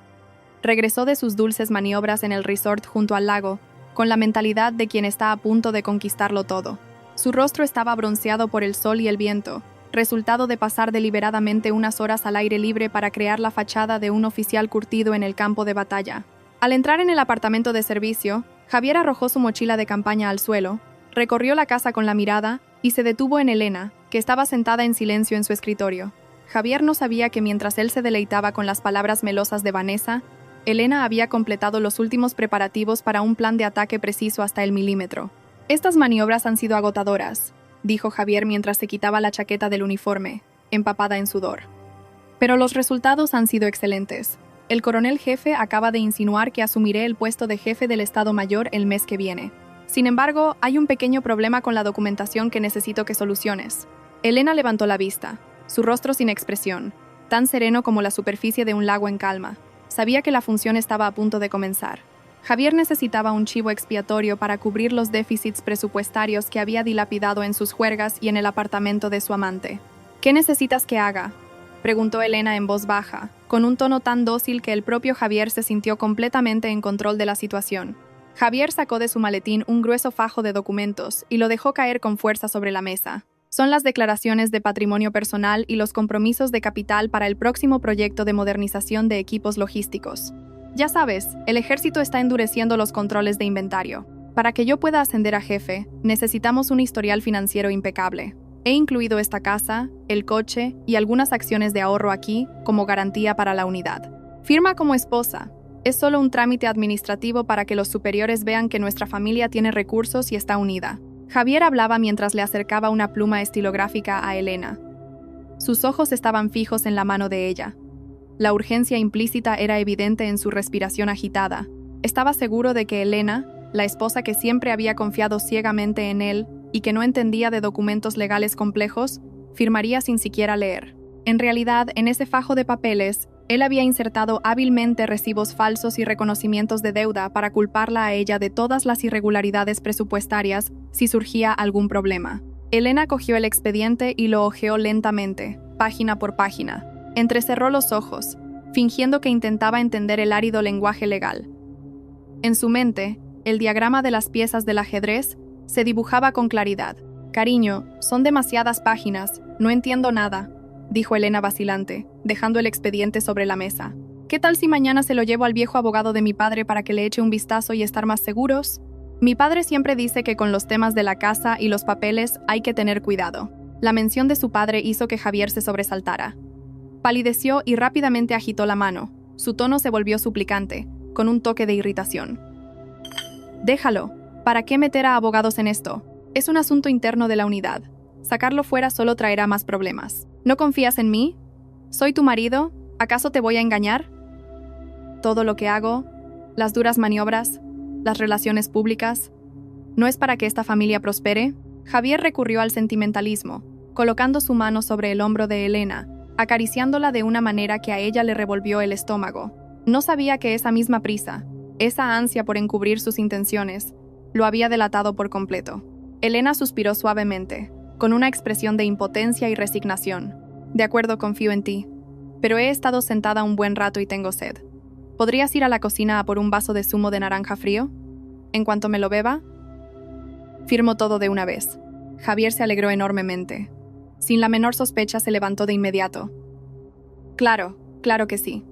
Regresó de sus dulces maniobras en el resort junto al lago, con la mentalidad de quien está a punto de conquistarlo todo. Su rostro estaba bronceado por el sol y el viento, resultado de pasar deliberadamente unas horas al aire libre para crear la fachada de un oficial curtido en el campo de batalla. Al entrar en el apartamento de servicio, Javier arrojó su mochila de campaña al suelo, recorrió la casa con la mirada y se detuvo en Elena, que estaba sentada en silencio en su escritorio. Javier no sabía que mientras él se deleitaba con las palabras melosas de Vanessa, Elena había completado los últimos preparativos para un plan de ataque preciso hasta el milímetro. «Estas maniobras han sido agotadoras», dijo Javier mientras se quitaba la chaqueta del uniforme, empapada en sudor. «Pero los resultados han sido excelentes. El coronel jefe acaba de insinuar que asumiré el puesto de jefe del Estado Mayor el mes que viene. Sin embargo, hay un pequeño problema con la documentación que necesito que soluciones». Elena levantó la vista, su rostro sin expresión, tan sereno como la superficie de un lago en calma. Sabía que la función estaba a punto de comenzar. Javier necesitaba un chivo expiatorio para cubrir los déficits presupuestarios que había dilapidado en sus juergas y en el apartamento de su amante. «¿Qué necesitas que haga?», preguntó Elena en voz baja, con un tono tan dócil que el propio Javier se sintió completamente en control de la situación. Javier sacó de su maletín un grueso fajo de documentos y lo dejó caer con fuerza sobre la mesa. «Son las declaraciones de patrimonio personal y los compromisos de capital para el próximo proyecto de modernización de equipos logísticos. Ya sabes, el ejército está endureciendo los controles de inventario. Para que yo pueda ascender a jefe, necesitamos un historial financiero impecable. He incluido esta casa, el coche y algunas acciones de ahorro aquí como garantía para la unidad. Firma como esposa. Es solo un trámite administrativo para que los superiores vean que nuestra familia tiene recursos y está unida». Javier hablaba mientras le acercaba una pluma estilográfica a Elena. Sus ojos estaban fijos en la mano de ella. La urgencia implícita era evidente en su respiración agitada. Estaba seguro de que Elena, la esposa que siempre había confiado ciegamente en él y que no entendía de documentos legales complejos, firmaría sin siquiera leer. En realidad, en ese fajo de papeles, él había insertado hábilmente recibos falsos y reconocimientos de deuda para culparla a ella de todas las irregularidades presupuestarias si surgía algún problema. Elena cogió el expediente y lo hojeó lentamente, página por página. Entrecerró los ojos, fingiendo que intentaba entender el árido lenguaje legal. En su mente, el diagrama de las piezas del ajedrez se dibujaba con claridad. «Cariño, son demasiadas páginas, no entiendo nada», dijo Elena vacilante, dejando el expediente sobre la mesa. «¿Qué tal si mañana se lo llevo al viejo abogado de mi padre para que le eche un vistazo y estar más seguros? Mi padre siempre dice que con los temas de la casa y los papeles hay que tener cuidado». La mención de su padre hizo que Javier se sobresaltara. Palideció y rápidamente agitó la mano. Su tono se volvió suplicante, con un toque de irritación. «Déjalo. ¿Para qué meter a abogados en esto? Es un asunto interno de la unidad. Sacarlo fuera solo traerá más problemas. ¿No confías en mí? ¿Soy tu marido? ¿Acaso te voy a engañar? Todo lo que hago, las duras maniobras, las relaciones públicas, ¿no es para que esta familia prospere?» Javier recurrió al sentimentalismo, colocando su mano sobre el hombro de Elena, acariciándola de una manera que a ella le revolvió el estómago. No sabía que esa misma prisa, esa ansia por encubrir sus intenciones, lo había delatado por completo. Elena suspiró suavemente, con una expresión de impotencia y resignación. «De acuerdo, confío en ti. Pero he estado sentada un buen rato y tengo sed. ¿Podrías ir a la cocina a por un vaso de zumo de naranja frío? En cuanto me lo beba...». Firmó todo de una vez. Javier se alegró enormemente. Sin la menor sospecha se levantó de inmediato. «Claro, claro que sí.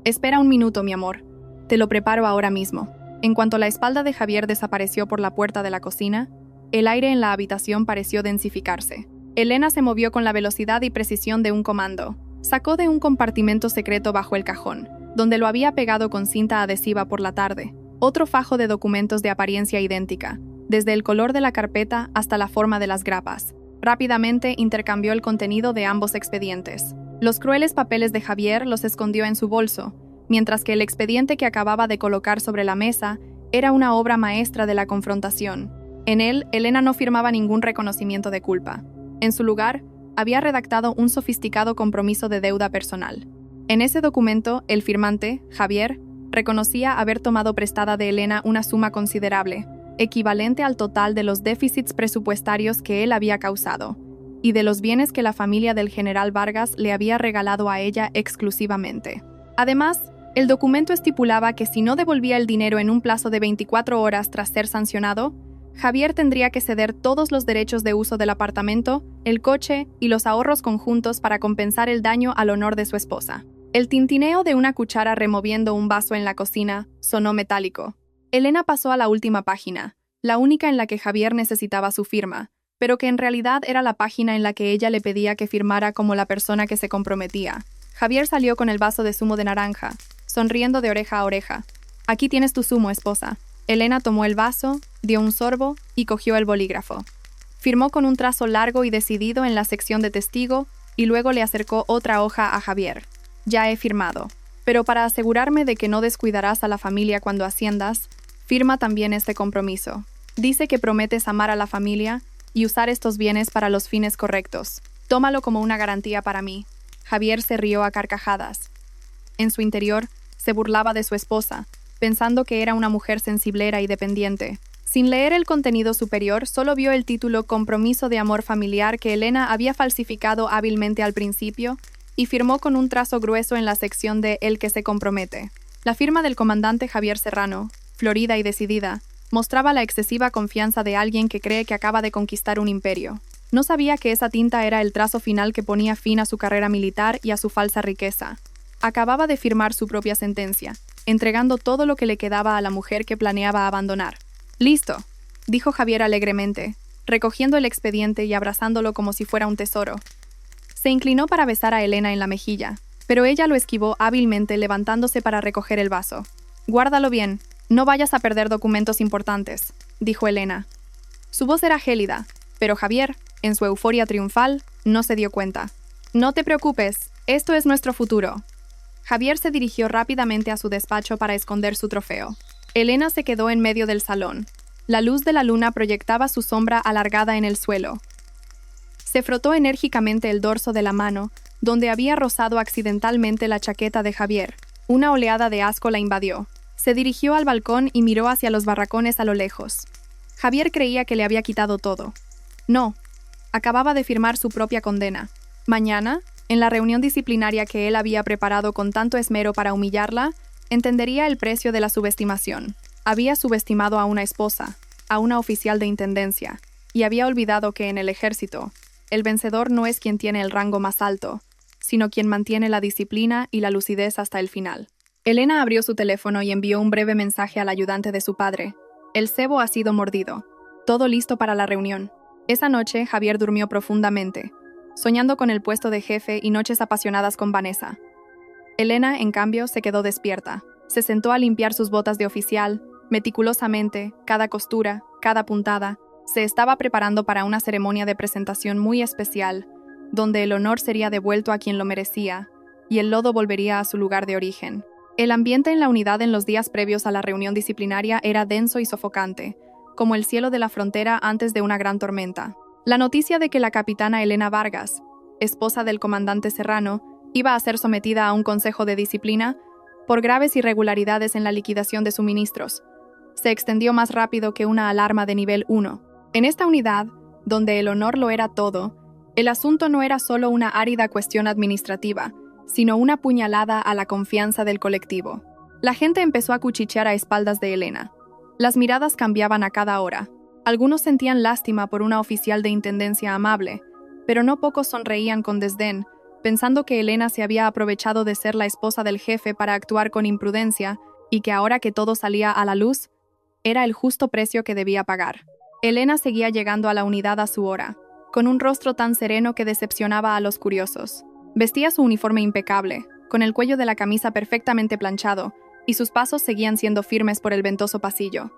Espera un minuto, mi amor. Te lo preparo ahora mismo». En cuanto la espalda de Javier desapareció por la puerta de la cocina, el aire en la habitación pareció densificarse. Elena se movió con la velocidad y precisión de un comando. Sacó de un compartimento secreto bajo el cajón, donde lo había pegado con cinta adhesiva por la tarde, otro fajo de documentos de apariencia idéntica, desde el color de la carpeta hasta la forma de las grapas. Rápidamente intercambió el contenido de ambos expedientes. Los crueles papeles de Javier los escondió en su bolso, mientras que el expediente que acababa de colocar sobre la mesa era una obra maestra de la confrontación. En él, Elena no firmaba ningún reconocimiento de culpa. En su lugar, había redactado un sofisticado compromiso de deuda personal. En ese documento, el firmante, Javier, reconocía haber tomado prestada de Elena una suma considerable, equivalente al total de los déficits presupuestarios que él había causado, y de los bienes que la familia del general Vargas le había regalado a ella exclusivamente. Además, el documento estipulaba que si no devolvía el dinero en un plazo de 24 horas tras ser sancionado, Javier tendría que ceder todos los derechos de uso del apartamento, el coche y los ahorros conjuntos para compensar el daño al honor de su esposa. El tintineo de una cuchara removiendo un vaso en la cocina sonó metálico. Elena pasó a la última página, la única en la que Javier necesitaba su firma, pero que en realidad era la página en la que ella le pedía que firmara como la persona que se comprometía. Javier salió con el vaso de zumo de naranja, sonriendo de oreja a oreja. «Aquí tienes tu zumo, esposa». Elena tomó el vaso, dio un sorbo y cogió el bolígrafo. Firmó con un trazo largo y decidido en la sección de testigo y luego le acercó otra hoja a Javier. «Ya he firmado, pero para asegurarme de que no descuidarás a la familia cuando asciendas, firma también este compromiso. Dice que prometes amar a la familia y usar estos bienes para los fines correctos. Tómalo como una garantía para mí». Javier se rió a carcajadas. En su interior, se burlaba de su esposa, pensando que era una mujer sensiblera y dependiente. Sin leer el contenido superior, solo vio el título Compromiso de Amor Familiar que Elena había falsificado hábilmente al principio y firmó con un trazo grueso en la sección de El que se compromete. La firma del comandante Javier Serrano, florida y decidida, mostraba la excesiva confianza de alguien que cree que acaba de conquistar un imperio. No sabía que esa tinta era el trazo final que ponía fin a su carrera militar y a su falsa riqueza. Acababa de firmar su propia sentencia, entregando todo lo que le quedaba a la mujer que planeaba abandonar. «Listo», dijo Javier alegremente, recogiendo el expediente y abrazándolo como si fuera un tesoro. Se inclinó para besar a Elena en la mejilla, pero ella lo esquivó hábilmente levantándose para recoger el vaso. «Guárdalo bien, no vayas a perder documentos importantes», dijo Elena. Su voz era gélida, pero Javier, en su euforia triunfal, no se dio cuenta. «No te preocupes, esto es nuestro futuro». Javier se dirigió rápidamente a su despacho para esconder su trofeo. Elena se quedó en medio del salón. La luz de la luna proyectaba su sombra alargada en el suelo. Se frotó enérgicamente el dorso de la mano, donde había rozado accidentalmente la chaqueta de Javier. Una oleada de asco la invadió. Se dirigió al balcón y miró hacia los barracones a lo lejos. Javier creía que le había quitado todo. No, acababa de firmar su propia condena. Mañana, en la reunión disciplinaria que él había preparado con tanto esmero para humillarla, entendería el precio de la subestimación. Había subestimado a una esposa, a una oficial de intendencia, y había olvidado que en el ejército, el vencedor no es quien tiene el rango más alto, sino quien mantiene la disciplina y la lucidez hasta el final. Elena abrió su teléfono y envió un breve mensaje al ayudante de su padre. «El cebo ha sido mordido. Todo listo para la reunión». Esa noche, Javier durmió profundamente, soñando con el puesto de jefe y noches apasionadas con Vanessa. Elena, en cambio, se quedó despierta. Se sentó a limpiar sus botas de oficial, meticulosamente, cada costura, cada puntada. Se estaba preparando para una ceremonia de presentación muy especial, donde el honor sería devuelto a quien lo merecía, y el lodo volvería a su lugar de origen. El ambiente en la unidad en los días previos a la reunión disciplinaria era denso y sofocante, como el cielo de la frontera antes de una gran tormenta. La noticia de que la capitana Elena Vargas, esposa del comandante Serrano, iba a ser sometida a un consejo de disciplina por graves irregularidades en la liquidación de suministros, se extendió más rápido que una alarma de nivel 1. En esta unidad, donde el honor lo era todo, el asunto no era solo una árida cuestión administrativa, sino una puñalada a la confianza del colectivo. La gente empezó a cuchichear a espaldas de Elena. Las miradas cambiaban a cada hora. Algunos sentían lástima por una oficial de intendencia amable, pero no pocos sonreían con desdén, pensando que Elena se había aprovechado de ser la esposa del jefe para actuar con imprudencia y que ahora que todo salía a la luz, era el justo precio que debía pagar. Elena seguía llegando a la unidad a su hora, con un rostro tan sereno que decepcionaba a los curiosos. Vestía su uniforme impecable, con el cuello de la camisa perfectamente planchado, y sus pasos seguían siendo firmes por el ventoso pasillo.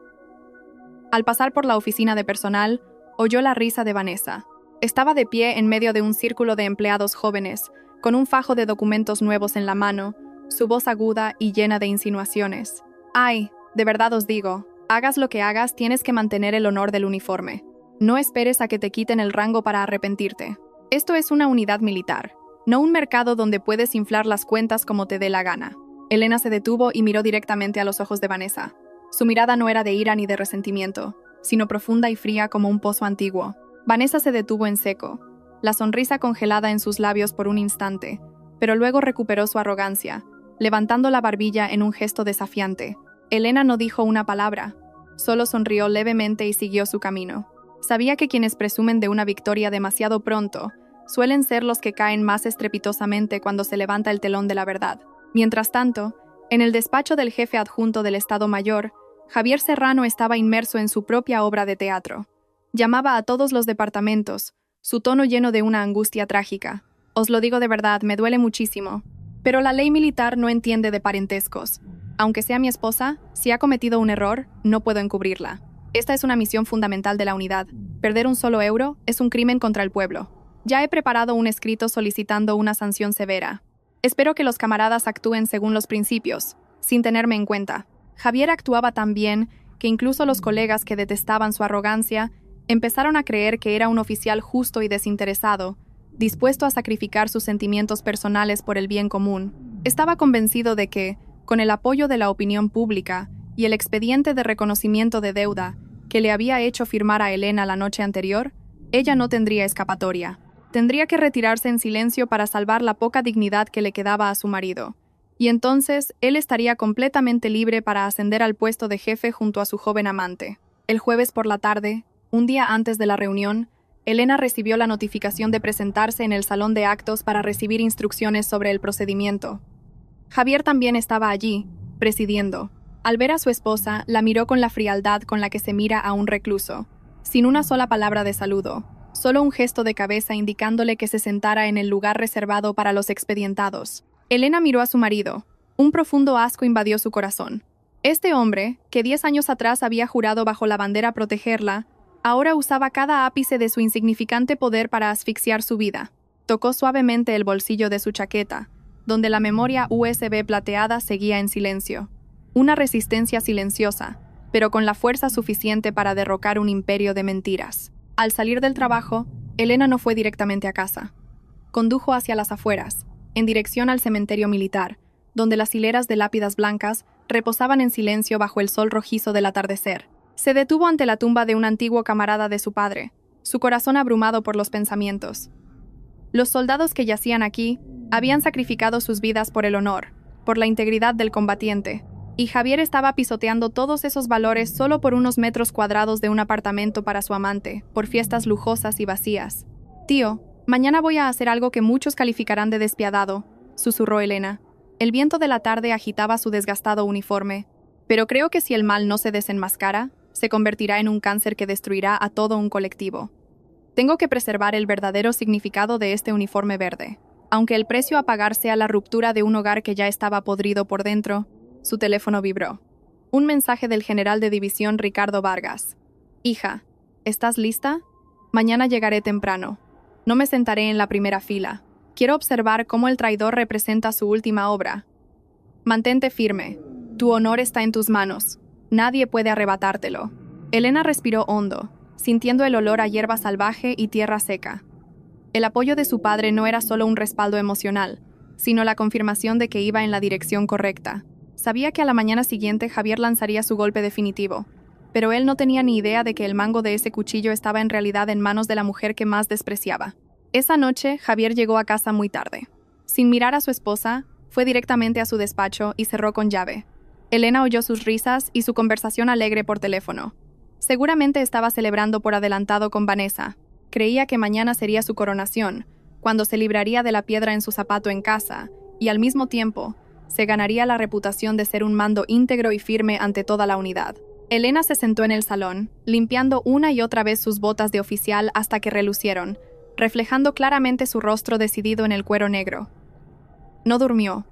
Al pasar por la oficina de personal, oyó la risa de Vanessa. Estaba de pie en medio de un círculo de empleados jóvenes, con un fajo de documentos nuevos en la mano, su voz aguda y llena de insinuaciones. «Ay, de verdad os digo, Hagas lo que hagas, tienes que mantener el honor del uniforme. No esperes a que te quiten el rango para arrepentirte. Esto es una unidad militar, no un mercado donde puedes inflar las cuentas como te dé la gana. Elena se detuvo y miró directamente a los ojos de Vanessa. Su mirada no era de ira ni de resentimiento, sino profunda y fría como un pozo antiguo. Vanessa se detuvo en seco, la sonrisa congelada en sus labios por un instante, pero luego recuperó su arrogancia, levantando la barbilla en un gesto desafiante. Elena no dijo una palabra, solo sonrió levemente y siguió su camino. Sabía que quienes presumen de una victoria demasiado pronto suelen ser los que caen más estrepitosamente cuando se levanta el telón de la verdad. Mientras tanto, en el despacho del jefe adjunto del Estado Mayor, Javier Serrano estaba inmerso en su propia obra de teatro. Llamaba a todos los departamentos, su tono lleno de una angustia trágica. Os lo digo de verdad, me duele muchísimo. Pero la ley militar no entiende de parentescos. Aunque sea mi esposa, si ha cometido un error, no puedo encubrirla. Esta es una misión fundamental de la unidad. Perder un solo euro es un crimen contra el pueblo. Ya he preparado un escrito solicitando una sanción severa. Espero que los camaradas actúen según los principios, sin tenerme en cuenta. Javier actuaba tan bien que incluso los colegas que detestaban su arrogancia empezaron a creer que era un oficial justo y desinteresado, dispuesto a sacrificar sus sentimientos personales por el bien común. Estaba convencido de que, con el apoyo de la opinión pública y el expediente de reconocimiento de deuda que le había hecho firmar a Elena la noche anterior, ella no tendría escapatoria. Tendría que retirarse en silencio para salvar la poca dignidad que le quedaba a su marido. Y entonces, él estaría completamente libre para ascender al puesto de jefe junto a su joven amante. El jueves por la tarde, un día antes de la reunión, Elena recibió la notificación de presentarse en el salón de actos para recibir instrucciones sobre el procedimiento. Javier también estaba allí, presidiendo. Al ver a su esposa, la miró con la frialdad con la que se mira a un recluso, sin una sola palabra de saludo, solo un gesto de cabeza indicándole que se sentara en el lugar reservado para los expedientados. Elena miró a su marido. Un profundo asco invadió su corazón. Este hombre, que 10 años atrás había jurado bajo la bandera protegerla, ahora usaba cada ápice de su insignificante poder para asfixiar su vida. Tocó suavemente el bolsillo de su chaqueta, donde la memoria USB plateada seguía en silencio. Una resistencia silenciosa, pero con la fuerza suficiente para derrocar un imperio de mentiras. Al salir del trabajo, Elena no fue directamente a casa. Condujo hacia las afueras, en dirección al cementerio militar, donde las hileras de lápidas blancas reposaban en silencio bajo el sol rojizo del atardecer. Se detuvo ante la tumba de un antiguo camarada de su padre, su corazón abrumado por los pensamientos. Los soldados que yacían aquí habían sacrificado sus vidas por el honor, por la integridad del combatiente, y Javier estaba pisoteando todos esos valores solo por unos metros cuadrados de un apartamento para su amante, por fiestas lujosas y vacías. «Tío, mañana voy a hacer algo que muchos calificarán de despiadado», susurró Elena. El viento de la tarde agitaba su desgastado uniforme. «Pero creo que si el mal no se desenmascara, se convertirá en un cáncer que destruirá a todo un colectivo. Tengo que preservar el verdadero significado de este uniforme verde. Aunque el precio a pagar sea la ruptura de un hogar que ya estaba podrido por dentro». Su teléfono vibró. Un mensaje del general de división Ricardo Vargas. «Hija, ¿estás lista? Mañana llegaré temprano. No me sentaré en la primera fila. Quiero observar cómo el traidor representa su última obra. Mantente firme. Tu honor está en tus manos. Nadie puede arrebatártelo». Elena respiró hondo, sintiendo el olor a hierba salvaje y tierra seca. El apoyo de su padre no era solo un respaldo emocional, sino la confirmación de que iba en la dirección correcta. Sabía que a la mañana siguiente Javier lanzaría su golpe definitivo, pero él no tenía ni idea de que el mango de ese cuchillo estaba en realidad en manos de la mujer que más despreciaba. Esa noche, Javier llegó a casa muy tarde. Sin mirar a su esposa, fue directamente a su despacho y cerró con llave. Elena oyó sus risas y su conversación alegre por teléfono. Seguramente estaba celebrando por adelantado con Vanessa. Creía que mañana sería su coronación, cuando se libraría de la piedra en su zapato en casa, y al mismo tiempo, se ganaría la reputación de ser un mando íntegro y firme ante toda la unidad. Elena se sentó en el salón, limpiando una y otra vez sus botas de oficial hasta que relucieron, reflejando claramente su rostro decidido en el cuero negro. No durmió,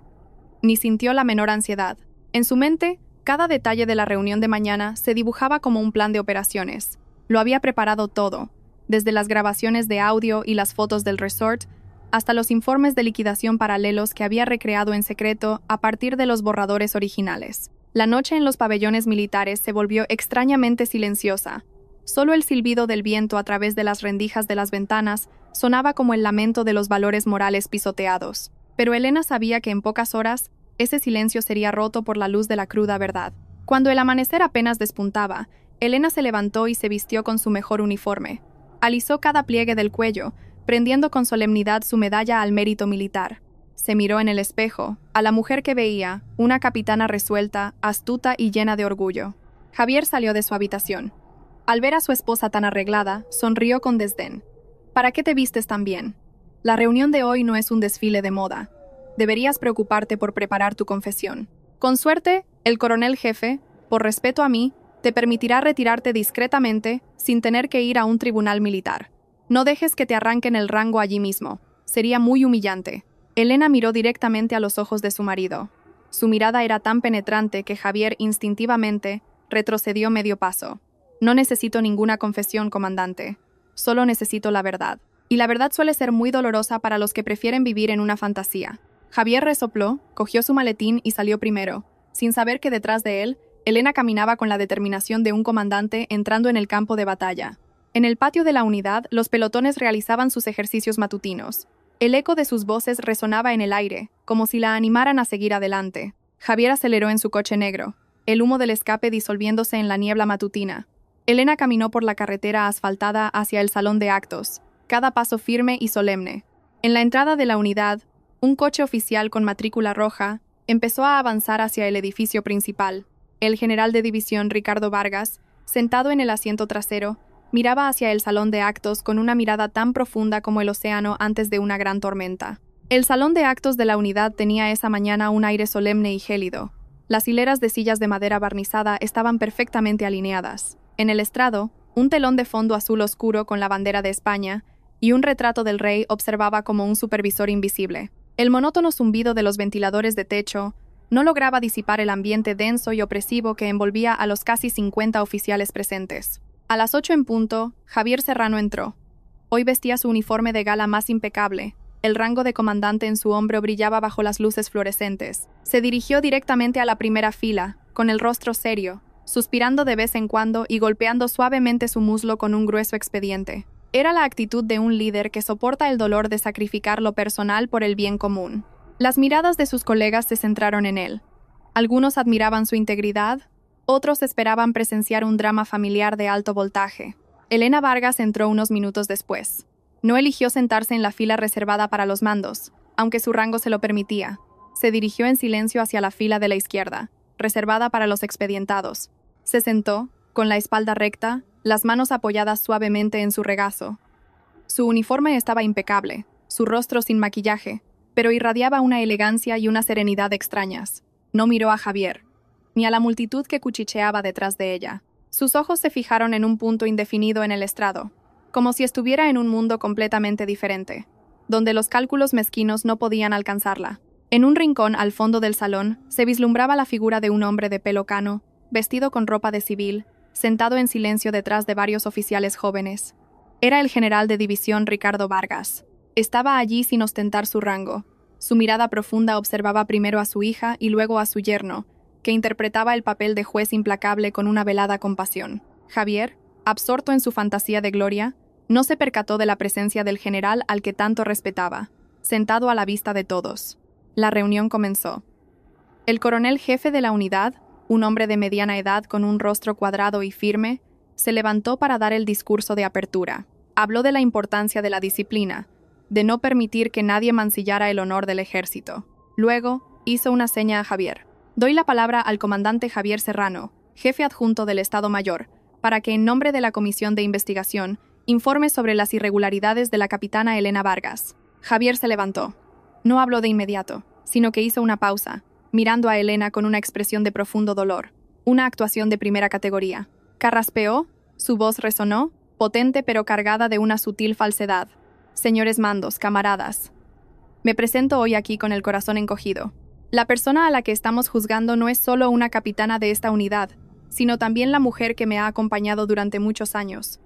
ni sintió la menor ansiedad. En su mente, cada detalle de la reunión de mañana se dibujaba como un plan de operaciones. Lo había preparado todo, desde las grabaciones de audio y las fotos del resort, hasta los informes de liquidación paralelos que había recreado en secreto a partir de los borradores originales. La noche en los pabellones militares se volvió extrañamente silenciosa. Solo el silbido del viento a través de las rendijas de las ventanas sonaba como el lamento de los valores morales pisoteados. Pero Elena sabía que en pocas horas ese silencio sería roto por la luz de la cruda verdad. Cuando el amanecer apenas despuntaba, Elena se levantó y se vistió con su mejor uniforme. Alisó cada pliegue del cuello, prendiendo con solemnidad su medalla al mérito militar. Se miró en el espejo, a la mujer que veía, una capitana resuelta, astuta y llena de orgullo. Javier salió de su habitación. Al ver a su esposa tan arreglada, sonrió con desdén. ¿Para qué te vistes tan bien? La reunión de hoy no es un desfile de moda. Deberías preocuparte por preparar tu confesión. Con suerte, el coronel jefe, por respeto a mí, te permitirá retirarte discretamente sin tener que ir a un tribunal militar. No dejes que te arranquen el rango allí mismo. Sería muy humillante. Elena miró directamente a los ojos de su marido. Su mirada era tan penetrante que Javier instintivamente retrocedió medio paso. No necesito ninguna confesión, comandante. Solo necesito la verdad. Y la verdad suele ser muy dolorosa para los que prefieren vivir en una fantasía. Javier resopló, cogió su maletín y salió primero, sin saber que detrás de él, Elena caminaba con la determinación de un comandante entrando en el campo de batalla. En el patio de la unidad, los pelotones realizaban sus ejercicios matutinos. El eco de sus voces resonaba en el aire, como si la animaran a seguir adelante. Javier aceleró en su coche negro, el humo del escape disolviéndose en la niebla matutina. Elena caminó por la carretera asfaltada hacia el salón de actos, cada paso firme y solemne. En la entrada de la unidad, un coche oficial con matrícula roja empezó a avanzar hacia el edificio principal. El general de división Ricardo Vargas, sentado en el asiento trasero, miraba hacia el salón de actos con una mirada tan profunda como el océano antes de una gran tormenta. El salón de actos de la unidad tenía esa mañana un aire solemne y gélido. Las hileras de sillas de madera barnizada estaban perfectamente alineadas. En el estrado, un telón de fondo azul oscuro con la bandera de España y un retrato del rey observaba como un supervisor invisible. El monótono zumbido de los ventiladores de techo no lograba disipar el ambiente denso y opresivo que envolvía a los casi 50 oficiales presentes. A las 8 en punto, Javier Serrano entró. Hoy vestía su uniforme de gala más impecable. El rango de comandante en su hombro brillaba bajo las luces fluorescentes. Se dirigió directamente a la primera fila, con el rostro serio, suspirando de vez en cuando y golpeando suavemente su muslo con un grueso expediente. Era la actitud de un líder que soporta el dolor de sacrificar lo personal por el bien común. Las miradas de sus colegas se centraron en él. Algunos admiraban su integridad, otros esperaban presenciar un drama familiar de alto voltaje. Elena Vargas entró unos minutos después. No eligió sentarse en la fila reservada para los mandos, aunque su rango se lo permitía. Se dirigió en silencio hacia la fila de la izquierda, reservada para los expedientados. Se sentó, con la espalda recta, las manos apoyadas suavemente en su regazo. Su uniforme estaba impecable, su rostro sin maquillaje, pero irradiaba una elegancia y una serenidad extrañas. No miró a Javier, ni a la multitud que cuchicheaba detrás de ella. Sus ojos se fijaron en un punto indefinido en el estrado, como si estuviera en un mundo completamente diferente, donde los cálculos mezquinos no podían alcanzarla. En un rincón al fondo del salón se vislumbraba la figura de un hombre de pelo cano, vestido con ropa de civil, sentado en silencio detrás de varios oficiales jóvenes. Era el general de división Ricardo Vargas. Estaba allí sin ostentar su rango. Su mirada profunda observaba primero a su hija y luego a su yerno, que interpretaba el papel de juez implacable con una velada compasión. Javier, absorto en su fantasía de gloria, no se percató de la presencia del general al que tanto respetaba, sentado a la vista de todos. La reunión comenzó. El coronel jefe de la unidad, un hombre de mediana edad con un rostro cuadrado y firme, se levantó para dar el discurso de apertura. Habló de la importancia de la disciplina, de no permitir que nadie mancillara el honor del ejército. Luego, hizo una seña a Javier. Doy la palabra al comandante Javier Serrano, jefe adjunto del Estado Mayor, para que en nombre de la Comisión de Investigación informe sobre las irregularidades de la capitana Elena Vargas. Javier se levantó. No habló de inmediato, sino que hizo una pausa, mirando a Elena con una expresión de profundo dolor, una actuación de primera categoría. Carraspeó, su voz resonó, potente pero cargada de una sutil falsedad. Señores mandos, camaradas. Me presento hoy aquí con el corazón encogido. La persona a la que estamos juzgando no es solo una capitana de esta unidad, sino también la mujer que me ha acompañado durante muchos años.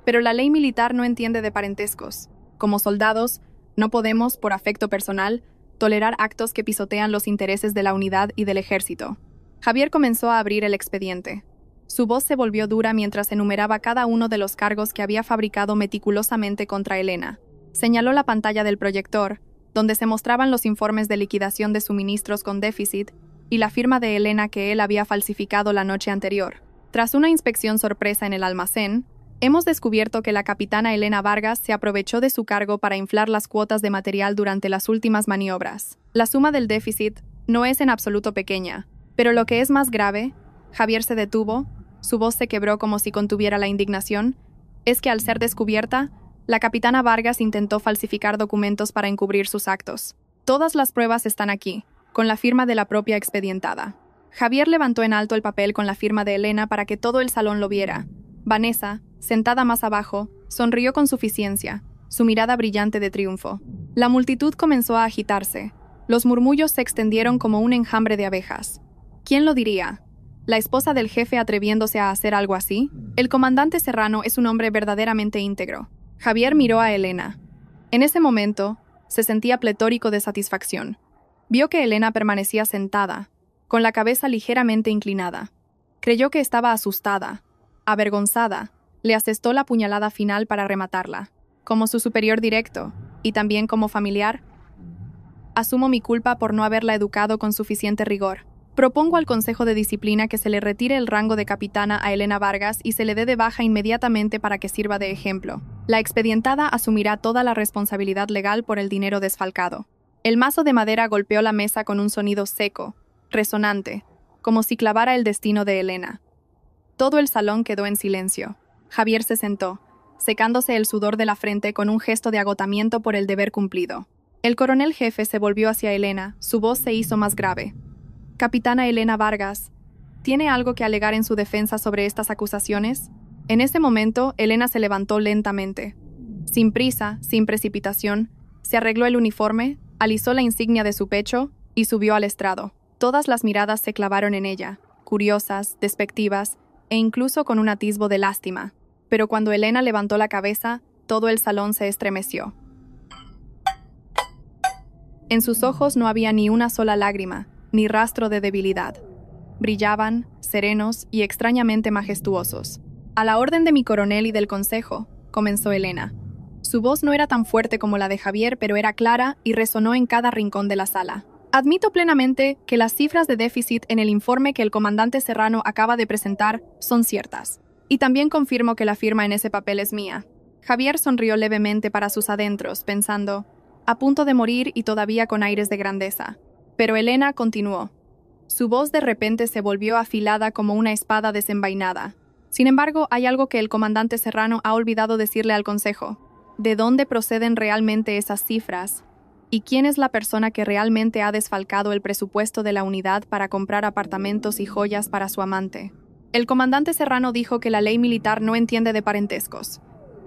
Pero la ley militar no entiende de parentescos. Como soldados, no podemos, por afecto personal, tolerar actos que pisotean los intereses de la unidad y del ejército. Javier comenzó a abrir el expediente. Su voz se volvió dura mientras enumeraba cada uno de los cargos que había fabricado meticulosamente contra Elena. Señaló la pantalla del proyector, donde se mostraban los informes de liquidación de suministros con déficit y la firma de Elena que él había falsificado la noche anterior. Tras una inspección sorpresa en el almacén, hemos descubierto que la capitana Elena Vargas se aprovechó de su cargo para inflar las cuotas de material durante las últimas maniobras. La suma del déficit no es en absoluto pequeña, pero lo que es más grave, Javier se detuvo, su voz se quebró como si contuviera la indignación, es que al ser descubierta, la capitana Vargas intentó falsificar documentos para encubrir sus actos. Todas las pruebas están aquí, con la firma de la propia expedientada. Javier levantó en alto el papel con la firma de Elena para que todo el salón lo viera. Vanessa, sentada más abajo, sonrió con suficiencia, su mirada brillante de triunfo. La multitud comenzó a agitarse. Los murmullos se extendieron como un enjambre de abejas. ¿Quién lo diría? ¿La esposa del jefe atreviéndose a hacer algo así? El comandante Serrano es un hombre verdaderamente íntegro. Javier miró a Elena. En ese momento, se sentía pletórico de satisfacción. Vio que Elena permanecía sentada, con la cabeza ligeramente inclinada. Creyó que estaba asustada, avergonzada. Le asestó la puñalada final para rematarla. Como su superior directo, y también como familiar, asumo mi culpa por no haberla educado con suficiente rigor. Propongo al Consejo de Disciplina que se le retire el rango de capitana a Elena Vargas y se le dé de baja inmediatamente para que sirva de ejemplo. La expedientada asumirá toda la responsabilidad legal por el dinero desfalcado. El mazo de madera golpeó la mesa con un sonido seco, resonante, como si clavara el destino de Elena. Todo el salón quedó en silencio. Javier se sentó, secándose el sudor de la frente con un gesto de agotamiento por el deber cumplido. El coronel jefe se volvió hacia Elena, su voz se hizo más grave. Capitana Elena Vargas, ¿tiene algo que alegar en su defensa sobre estas acusaciones? En ese momento, Elena se levantó lentamente. Sin prisa, sin precipitación, se arregló el uniforme, alisó la insignia de su pecho y subió al estrado. Todas las miradas se clavaron en ella, curiosas, despectivas e incluso con un atisbo de lástima. Pero cuando Elena levantó la cabeza, todo el salón se estremeció. En sus ojos no había ni una sola lágrima, ni rastro de debilidad. Brillaban, serenos y extrañamente majestuosos. A la orden de mi coronel y del consejo, comenzó Elena. Su voz no era tan fuerte como la de Javier, pero era clara y resonó en cada rincón de la sala. Admito plenamente que las cifras de déficit en el informe que el comandante Serrano acaba de presentar son ciertas. Y también confirmo que la firma en ese papel es mía. Javier sonrió levemente para sus adentros, pensando, a punto de morir y todavía con aires de grandeza. Pero Elena continuó. Su voz de repente se volvió afilada como una espada desenvainada. Sin embargo, hay algo que el comandante Serrano ha olvidado decirle al consejo. ¿De dónde proceden realmente esas cifras? ¿Y quién es la persona que realmente ha desfalcado el presupuesto de la unidad para comprar apartamentos y joyas para su amante? El comandante Serrano dijo que la ley militar no entiende de parentescos.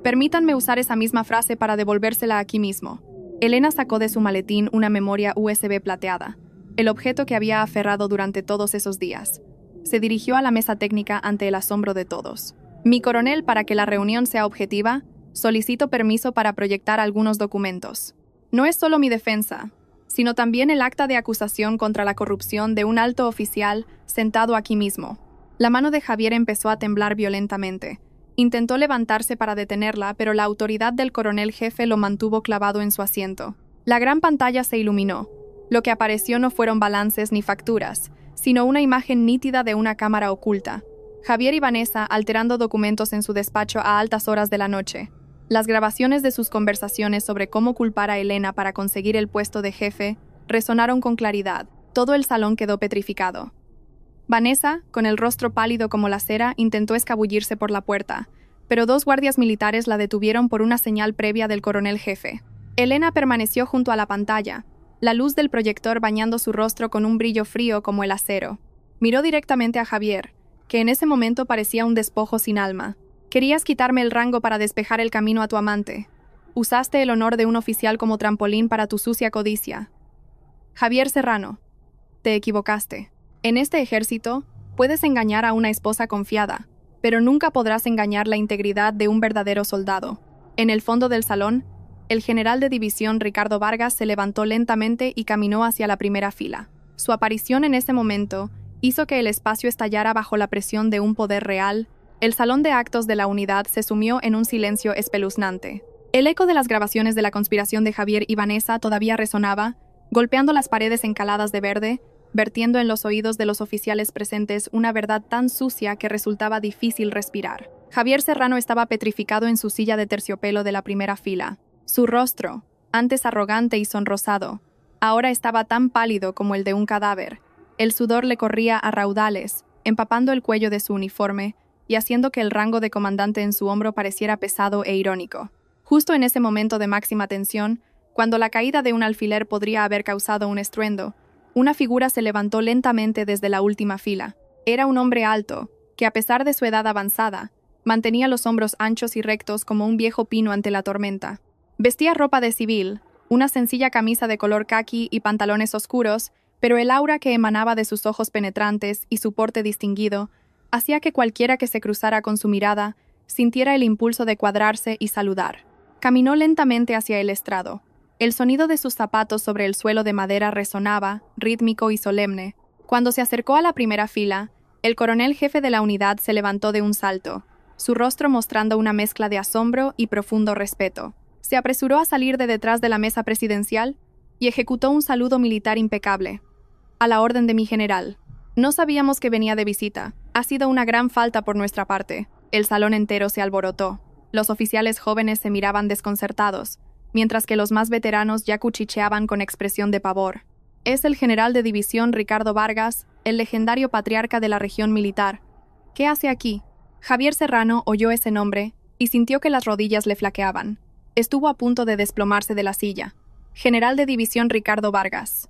Permítanme usar esa misma frase para devolvérsela aquí mismo. Elena sacó de su maletín una memoria USB plateada, el objeto que había aferrado durante todos esos días. Se dirigió a la mesa técnica ante el asombro de todos. Mi coronel, para que la reunión sea objetiva, solicito permiso para proyectar algunos documentos. No es solo mi defensa, sino también el acta de acusación contra la corrupción de un alto oficial sentado aquí mismo. La mano de Javier empezó a temblar violentamente. Intentó levantarse para detenerla, pero la autoridad del coronel jefe lo mantuvo clavado en su asiento. La gran pantalla se iluminó. Lo que apareció no fueron balances ni facturas, sino una imagen nítida de una cámara oculta. Javier y Vanessa alterando documentos en su despacho a altas horas de la noche. Las grabaciones de sus conversaciones sobre cómo culpar a Elena para conseguir el puesto de jefe resonaron con claridad. Todo el salón quedó petrificado. Vanessa, con el rostro pálido como la cera, intentó escabullirse por la puerta, pero 2 guardias militares la detuvieron por una señal previa del coronel jefe. Elena permaneció junto a la pantalla, la luz del proyector bañando su rostro con un brillo frío como el acero. Miró directamente a Javier, que en ese momento parecía un despojo sin alma. Querías quitarme el rango para despejar el camino a tu amante. Usaste el honor de un oficial como trampolín para tu sucia codicia. Javier Serrano, te equivocaste. En este ejército, puedes engañar a una esposa confiada, pero nunca podrás engañar la integridad de un verdadero soldado. En el fondo del salón, el general de división Ricardo Vargas se levantó lentamente y caminó hacia la primera fila. Su aparición en ese momento hizo que el espacio estallara bajo la presión de un poder real. El salón de actos de la unidad se sumió en un silencio espeluznante. El eco de las grabaciones de la conspiración de Javier y Vanessa todavía resonaba, golpeando las paredes encaladas de verde, vertiendo en los oídos de los oficiales presentes una verdad tan sucia que resultaba difícil respirar. Javier Serrano estaba petrificado en su silla de terciopelo de la primera fila. Su rostro, antes arrogante y sonrosado, ahora estaba tan pálido como el de un cadáver. El sudor le corría a raudales, empapando el cuello de su uniforme y haciendo que el rango de comandante en su hombro pareciera pesado e irónico. Justo en ese momento de máxima tensión, cuando la caída de un alfiler podría haber causado un estruendo, una figura se levantó lentamente desde la última fila. Era un hombre alto, que a pesar de su edad avanzada, mantenía los hombros anchos y rectos como un viejo pino ante la tormenta. Vestía ropa de civil, una sencilla camisa de color caqui y pantalones oscuros, pero el aura que emanaba de sus ojos penetrantes y su porte distinguido hacía que cualquiera que se cruzara con su mirada sintiera el impulso de cuadrarse y saludar. Caminó lentamente hacia el estrado. El sonido de sus zapatos sobre el suelo de madera resonaba, rítmico y solemne. Cuando se acercó a la primera fila, el coronel jefe de la unidad se levantó de un salto, su rostro mostrando una mezcla de asombro y profundo respeto. Se apresuró a salir de detrás de la mesa presidencial y ejecutó un saludo militar impecable. A la orden de mi general. No sabíamos que venía de visita. Ha sido una gran falta por nuestra parte. El salón entero se alborotó. Los oficiales jóvenes se miraban desconcertados, mientras que los más veteranos ya cuchicheaban con expresión de pavor. Es el general de división Ricardo Vargas, el legendario patriarca de la región militar. ¿Qué hace aquí? Javier Serrano oyó ese nombre y sintió que las rodillas le flaqueaban. Estuvo a punto de desplomarse de la silla. General de división Ricardo Vargas.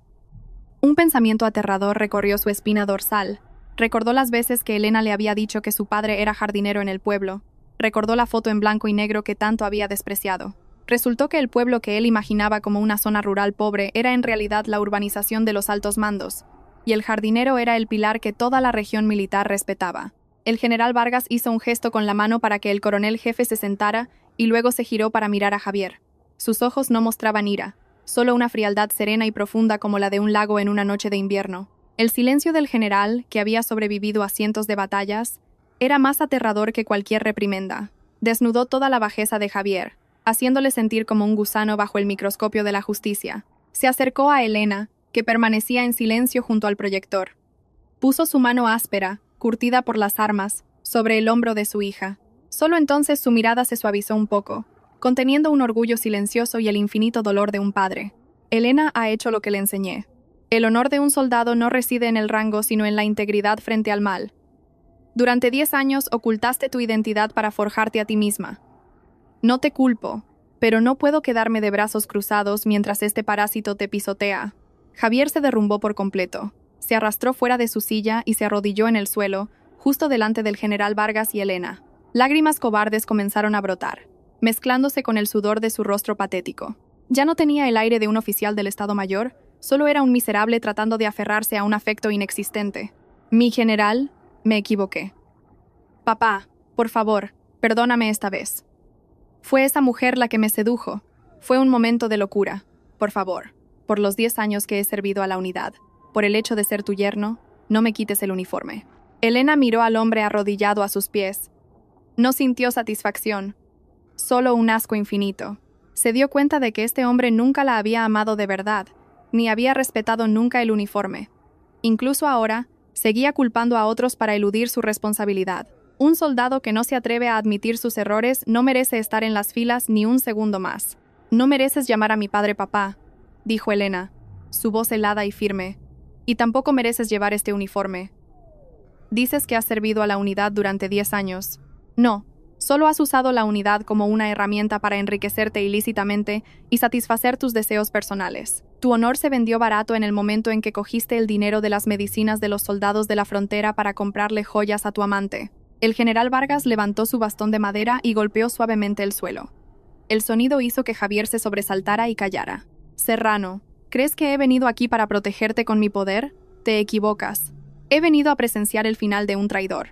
Un pensamiento aterrador recorrió su espina dorsal. Recordó las veces que Elena le había dicho que su padre era jardinero en el pueblo. Recordó la foto en blanco y negro que tanto había despreciado. Resultó que el pueblo que él imaginaba como una zona rural pobre era en realidad la urbanización de los altos mandos, y el jardinero era el pilar que toda la región militar respetaba. El general Vargas hizo un gesto con la mano para que el coronel jefe se sentara y luego se giró para mirar a Javier. Sus ojos no mostraban ira, solo una frialdad serena y profunda como la de un lago en una noche de invierno. El silencio del general, que había sobrevivido a cientos de batallas, era más aterrador que cualquier reprimenda. Desnudó toda la bajeza de Javier, haciéndole sentir como un gusano bajo el microscopio de la justicia. Se acercó a Elena, que permanecía en silencio junto al proyector. Puso su mano áspera, curtida por las armas, sobre el hombro de su hija. Solo entonces su mirada se suavizó un poco, conteniendo un orgullo silencioso y el infinito dolor de un padre. Elena ha hecho lo que le enseñé. El honor de un soldado no reside en el rango, sino en la integridad frente al mal. Durante 10 años ocultaste tu identidad para forjarte a ti misma. No te culpo, pero no puedo quedarme de brazos cruzados mientras este parásito te pisotea. Javier se derrumbó por completo. Se arrastró fuera de su silla y se arrodilló en el suelo, justo delante del general Vargas y Elena. Lágrimas cobardes comenzaron a brotar, mezclándose con el sudor de su rostro patético. Ya no tenía el aire de un oficial del Estado Mayor, solo era un miserable tratando de aferrarse a un afecto inexistente. Mi general, me equivoqué. Papá, por favor, perdóname esta vez. Fue esa mujer la que me sedujo. Fue un momento de locura. Por favor, por los 10 años que he servido a la unidad, por el hecho de ser tu yerno, no me quites el uniforme. Elena miró al hombre arrodillado a sus pies. No sintió satisfacción, solo un asco infinito. Se dio cuenta de que este hombre nunca la había amado de verdad, ni había respetado nunca el uniforme. Incluso ahora, seguía culpando a otros para eludir su responsabilidad. Un soldado que no se atreve a admitir sus errores no merece estar en las filas ni un segundo más. No mereces llamar a mi padre papá, dijo Elena, su voz helada y firme. Y tampoco mereces llevar este uniforme. Dices que has servido a la unidad durante 10 años. No, solo has usado la unidad como una herramienta para enriquecerte ilícitamente y satisfacer tus deseos personales. Tu honor se vendió barato en el momento en que cogiste el dinero de las medicinas de los soldados de la frontera para comprarle joyas a tu amante. El general Vargas levantó su bastón de madera y golpeó suavemente el suelo. El sonido hizo que Javier se sobresaltara y callara. Serrano, ¿crees que he venido aquí para protegerte con mi poder? Te equivocas. He venido a presenciar el final de un traidor.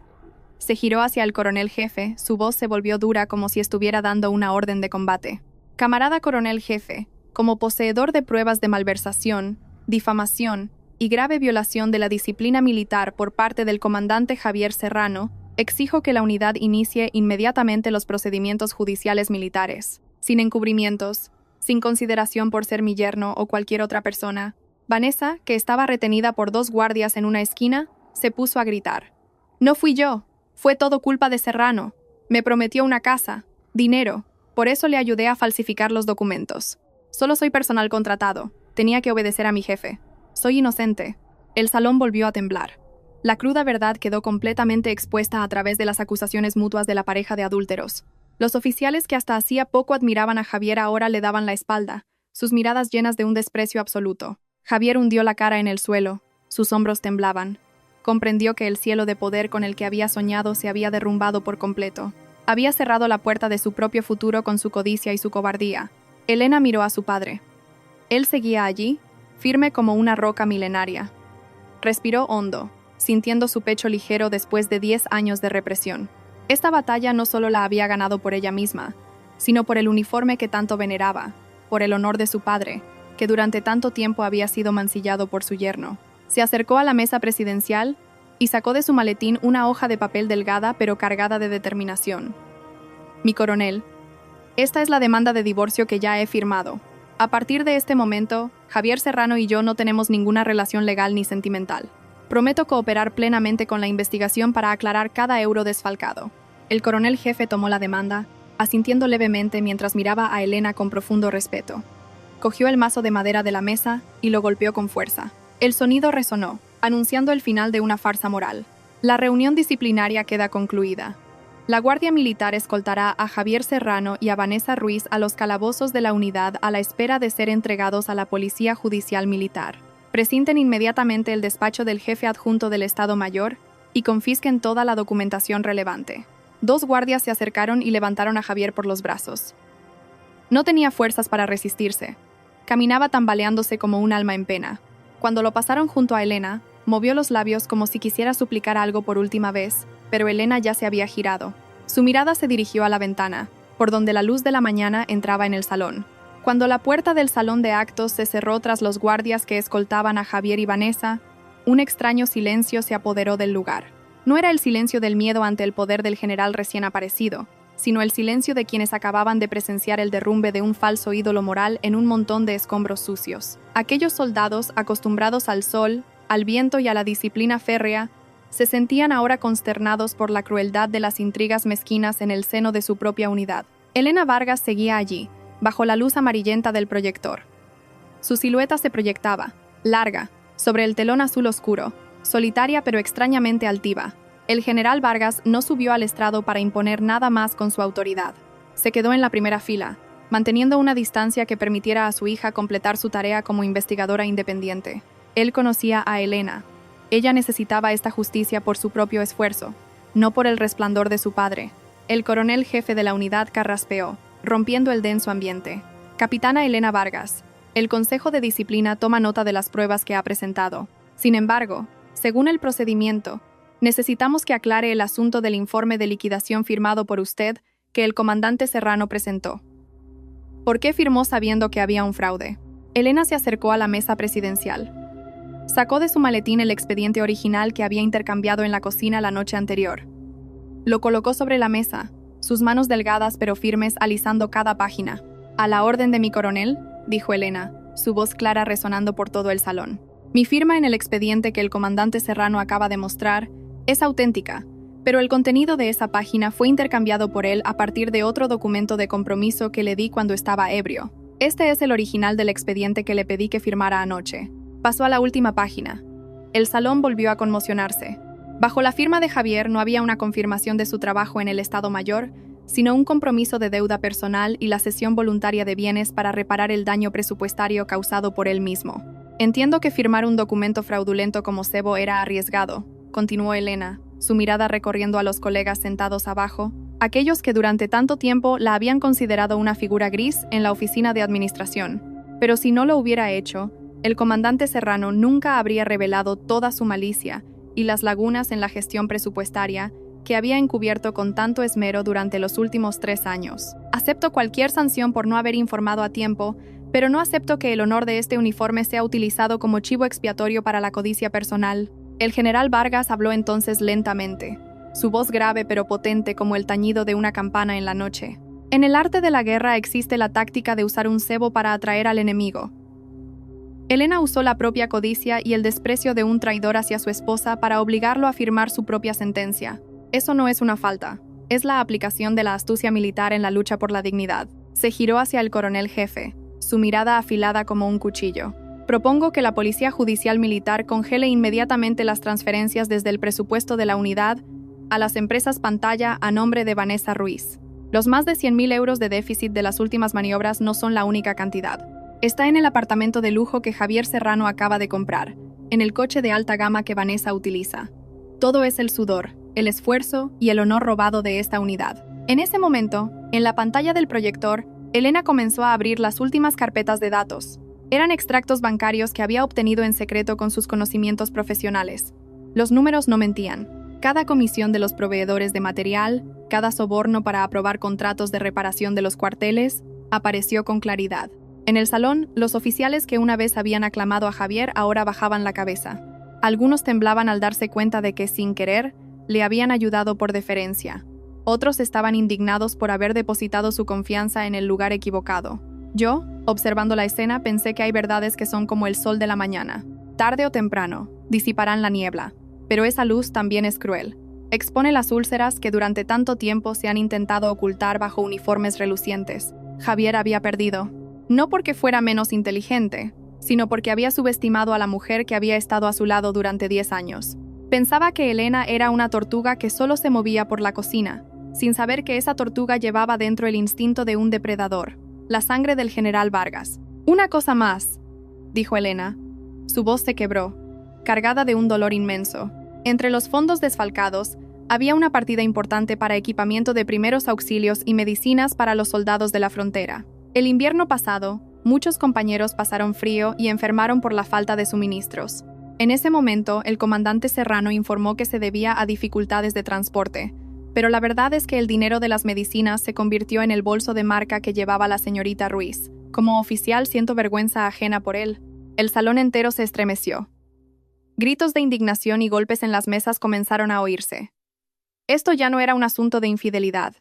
Se giró hacia el coronel jefe, su voz se volvió dura como si estuviera dando una orden de combate. Camarada coronel jefe, como poseedor de pruebas de malversación, difamación y grave violación de la disciplina militar por parte del comandante Javier Serrano, exijo que la unidad inicie inmediatamente los procedimientos judiciales militares. Sin encubrimientos, sin consideración por ser mi yerno o cualquier otra persona, Vanessa, que estaba retenida por 2 guardias en una esquina, se puso a gritar. «No fui yo, fue todo culpa de Serrano. Me prometió una casa, dinero, por eso le ayudé a falsificar los documentos. Solo soy personal contratado, tenía que obedecer a mi jefe. Soy inocente». El salón volvió a temblar. La cruda verdad quedó completamente expuesta a través de las acusaciones mutuas de la pareja de adúlteros. Los oficiales que hasta hacía poco admiraban a Javier ahora le daban la espalda, sus miradas llenas de un desprecio absoluto. Javier hundió la cara en el suelo, sus hombros temblaban. Comprendió que el cielo de poder con el que había soñado se había derrumbado por completo. Había cerrado la puerta de su propio futuro con su codicia y su cobardía. Elena miró a su padre. Él seguía allí, firme como una roca milenaria. Respiró hondo, sintiendo su pecho ligero después de 10 años de represión. Esta batalla no solo la había ganado por ella misma, sino por el uniforme que tanto veneraba, por el honor de su padre, que durante tanto tiempo había sido mancillado por su yerno. Se acercó a la mesa presidencial y sacó de su maletín una hoja de papel delgada pero cargada de determinación. «Mi coronel, esta es la demanda de divorcio que ya he firmado. A partir de este momento, Javier Serrano y yo no tenemos ninguna relación legal ni sentimental. Prometo cooperar plenamente con la investigación para aclarar cada euro desfalcado». El coronel jefe tomó la demanda, asintiendo levemente mientras miraba a Elena con profundo respeto. Cogió el mazo de madera de la mesa y lo golpeó con fuerza. El sonido resonó, anunciando el final de una farsa moral. La reunión disciplinaria queda concluida. La Guardia Militar escoltará a Javier Serrano y a Vanessa Ruiz a los calabozos de la unidad a la espera de ser entregados a la Policía Judicial Militar. Precinten inmediatamente el despacho del jefe adjunto del Estado Mayor y confisquen toda la documentación relevante. 2 guardias se acercaron y levantaron a Javier por los brazos. No tenía fuerzas para resistirse. Caminaba tambaleándose como un alma en pena. Cuando lo pasaron junto a Elena, movió los labios como si quisiera suplicar algo por última vez, pero Elena ya se había girado. Su mirada se dirigió a la ventana, por donde la luz de la mañana entraba en el salón. Cuando la puerta del salón de actos se cerró tras los guardias que escoltaban a Javier y Vanessa, un extraño silencio se apoderó del lugar. No era el silencio del miedo ante el poder del general recién aparecido, sino el silencio de quienes acababan de presenciar el derrumbe de un falso ídolo moral en un montón de escombros sucios. Aquellos soldados, acostumbrados al sol, al viento y a la disciplina férrea, se sentían ahora consternados por la crueldad de las intrigas mezquinas en el seno de su propia unidad. Elena Vargas seguía allí, bajo la luz amarillenta del proyector. Su silueta se proyectaba, larga, sobre el telón azul oscuro, solitaria pero extrañamente altiva. El general Vargas no subió al estrado para imponer nada más con su autoridad. Se quedó en la primera fila, manteniendo una distancia que permitiera a su hija completar su tarea como investigadora independiente. Él conocía a Elena. Ella necesitaba esta justicia por su propio esfuerzo, no por el resplandor de su padre. El coronel jefe de la unidad carraspeó, rompiendo el denso ambiente. «Capitana Elena Vargas, el Consejo de Disciplina toma nota de las pruebas que ha presentado. Sin embargo, según el procedimiento, necesitamos que aclare el asunto del informe de liquidación firmado por usted que el comandante Serrano presentó. ¿Por qué firmó sabiendo que había un fraude?» Elena se acercó a la mesa presidencial. Sacó de su maletín el expediente original que había intercambiado en la cocina la noche anterior. Lo colocó sobre la mesa, sus manos delgadas pero firmes alisando cada página. «A la orden de mi coronel», dijo Elena, su voz clara resonando por todo el salón. «Mi firma en el expediente que el comandante Serrano acaba de mostrar es auténtica, pero el contenido de esa página fue intercambiado por él a partir de otro documento de compromiso que le di cuando estaba ebrio. Este es el original del expediente que le pedí que firmara anoche». Pasó a la última página. El salón volvió a conmocionarse. Bajo la firma de Javier no había una confirmación de su trabajo en el Estado Mayor, sino un compromiso de deuda personal y la cesión voluntaria de bienes para reparar el daño presupuestario causado por él mismo. «Entiendo que firmar un documento fraudulento como cebo era arriesgado», continuó Elena, su mirada recorriendo a los colegas sentados abajo, aquellos que durante tanto tiempo la habían considerado una figura gris en la oficina de administración. Pero si no lo hubiera hecho, el comandante Serrano nunca habría revelado toda su malicia y las lagunas en la gestión presupuestaria que había encubierto con tanto esmero durante los últimos 3 años. «Acepto cualquier sanción por no haber informado a tiempo Pero no acepto que el honor de este uniforme sea utilizado como chivo expiatorio para la codicia personal. El general Vargas habló entonces lentamente, su voz grave pero potente como el tañido de una campana en la noche. En el arte de la guerra existe la táctica de usar un cebo para atraer al enemigo. Elena usó la propia codicia y el desprecio de un traidor hacia su esposa para obligarlo a firmar su propia sentencia. Eso no es una falta, es la aplicación de la astucia militar en la lucha por la dignidad. Se giró hacia el coronel jefe, su mirada afilada como un cuchillo. Propongo que la Policía Judicial Militar congele inmediatamente las transferencias desde el presupuesto de la unidad a las empresas pantalla a nombre de Vanessa Ruiz. Los más de 100.000 euros de déficit de las últimas maniobras no son la única cantidad. Está en el apartamento de lujo que Javier Serrano acaba de comprar, en el coche de alta gama que Vanessa utiliza. Todo es el sudor, el esfuerzo y el honor robado de esta unidad. En ese momento, en la pantalla del proyector, Elena comenzó a abrir las últimas carpetas de datos. Eran extractos bancarios que había obtenido en secreto con sus conocimientos profesionales. Los números no mentían. Cada comisión de los proveedores de material, cada soborno para aprobar contratos de reparación de los cuarteles, apareció con claridad. En el salón, los oficiales que una vez habían aclamado a Javier ahora bajaban la cabeza. Algunos temblaban al darse cuenta de que, sin querer, le habían ayudado por deferencia. Otros estaban indignados por haber depositado su confianza en el lugar equivocado. Yo, observando la escena, pensé que hay verdades que son como el sol de la mañana. Tarde o temprano, disiparán la niebla. Pero esa luz también es cruel. Expone las úlceras que durante tanto tiempo se han intentado ocultar bajo uniformes relucientes. Javier había perdido. No porque fuera menos inteligente, sino porque había subestimado a la mujer que había estado a su lado durante 10 años. Pensaba que Elena era una tortuga que solo se movía por la cocina, sin saber que esa tortuga llevaba dentro el instinto de un depredador, la sangre del general Vargas. «Una cosa más», dijo Elena. Su voz se quebró, cargada de un dolor inmenso. Entre los fondos desfalcados, había una partida importante para equipamiento de primeros auxilios y medicinas para los soldados de la frontera. El invierno pasado, muchos compañeros pasaron frío y enfermaron por la falta de suministros. En ese momento, el comandante Serrano informó que se debía a dificultades de transporte, pero la verdad es que el dinero de las medicinas se convirtió en el bolso de marca que llevaba la señorita Ruiz. Como oficial siento vergüenza ajena por él. El salón entero se estremeció. Gritos de indignación y golpes en las mesas comenzaron a oírse. Esto ya no era un asunto de infidelidad,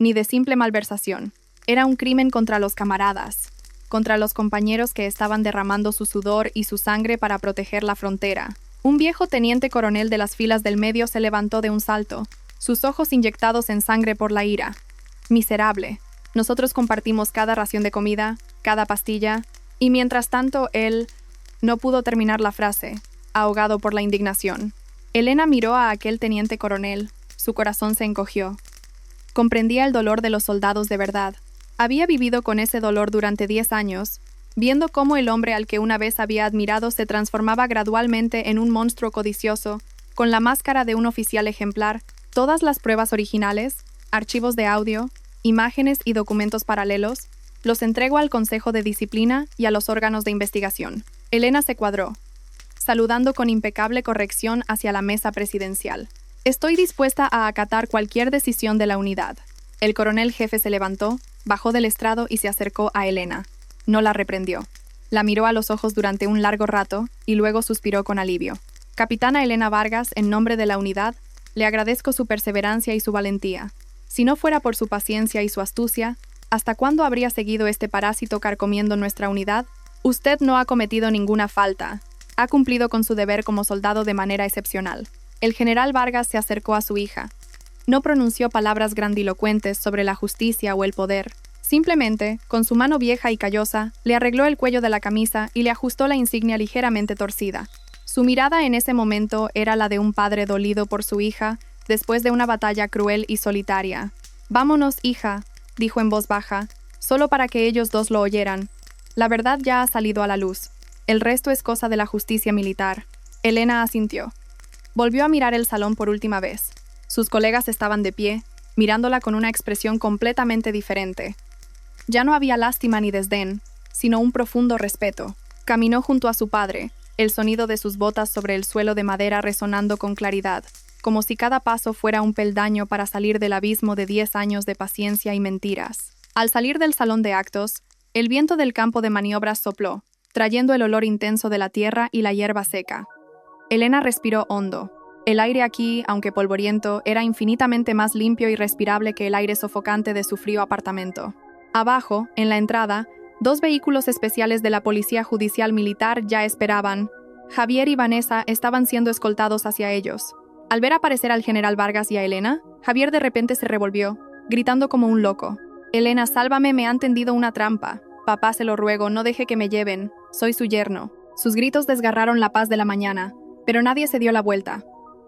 ni de simple malversación. Era un crimen contra los camaradas, contra los compañeros que estaban derramando su sudor y su sangre para proteger la frontera. Un viejo teniente coronel de las filas del medio se levantó de un salto, sus ojos inyectados en sangre por la ira. Miserable. Nosotros compartimos cada ración de comida, cada pastilla, y mientras tanto él no pudo terminar la frase, ahogado por la indignación. Elena miró a aquel teniente coronel, su corazón se encogió. Comprendía el dolor de los soldados de verdad. Había vivido con ese dolor durante 10 años, viendo cómo el hombre al que una vez había admirado se transformaba gradualmente en un monstruo codicioso, con la máscara de un oficial ejemplar, todas las pruebas originales, archivos de audio, imágenes y documentos paralelos, los entregó al Consejo de Disciplina y a los órganos de investigación. Elena se cuadró, saludando con impecable corrección hacia la mesa presidencial. Estoy dispuesta a acatar cualquier decisión de la unidad. El coronel jefe se levantó, bajó del estrado y se acercó a Elena. No la reprendió. La miró a los ojos durante un largo rato y luego suspiró con alivio. Capitana Elena Vargas, en nombre de la unidad, le agradezco su perseverancia y su valentía. Si no fuera por su paciencia y su astucia, ¿hasta cuándo habría seguido este parásito carcomiendo nuestra unidad? Usted no ha cometido ninguna falta. Ha cumplido con su deber como soldado de manera excepcional. El general Vargas se acercó a su hija. No pronunció palabras grandilocuentes sobre la justicia o el poder. Simplemente, con su mano vieja y callosa, le arregló el cuello de la camisa y le ajustó la insignia ligeramente torcida. Su mirada en ese momento era la de un padre dolido por su hija, después de una batalla cruel y solitaria. «Vámonos, hija», dijo en voz baja, solo para que ellos dos lo oyeran. La verdad ya ha salido a la luz. El resto es cosa de la justicia militar. Elena asintió. Volvió a mirar el salón por última vez. Sus colegas estaban de pie, mirándola con una expresión completamente diferente. Ya no había lástima ni desdén, sino un profundo respeto. Caminó junto a su padre, el sonido de sus botas sobre el suelo de madera resonando con claridad, como si cada paso fuera un peldaño para salir del abismo de 10 años de paciencia y mentiras. Al salir del salón de actos, El viento del campo de maniobras sopló, trayendo el olor intenso de la tierra y la hierba seca. Elena respiró hondo. El aire aquí, aunque polvoriento, era infinitamente más limpio y respirable que el aire sofocante de su frío apartamento. Abajo, en la entrada, 2 vehículos especiales de la Policía Judicial Militar ya esperaban. Javier y Vanessa estaban siendo escoltados hacia ellos. Al ver aparecer al general Vargas y a Elena, Javier de repente se revolvió, gritando como un loco. «Elena, sálvame, me han tendido una trampa. Papá, se lo ruego, no deje que me lleven. Soy su yerno». Sus gritos desgarraron la paz de la mañana, pero nadie se dio la vuelta.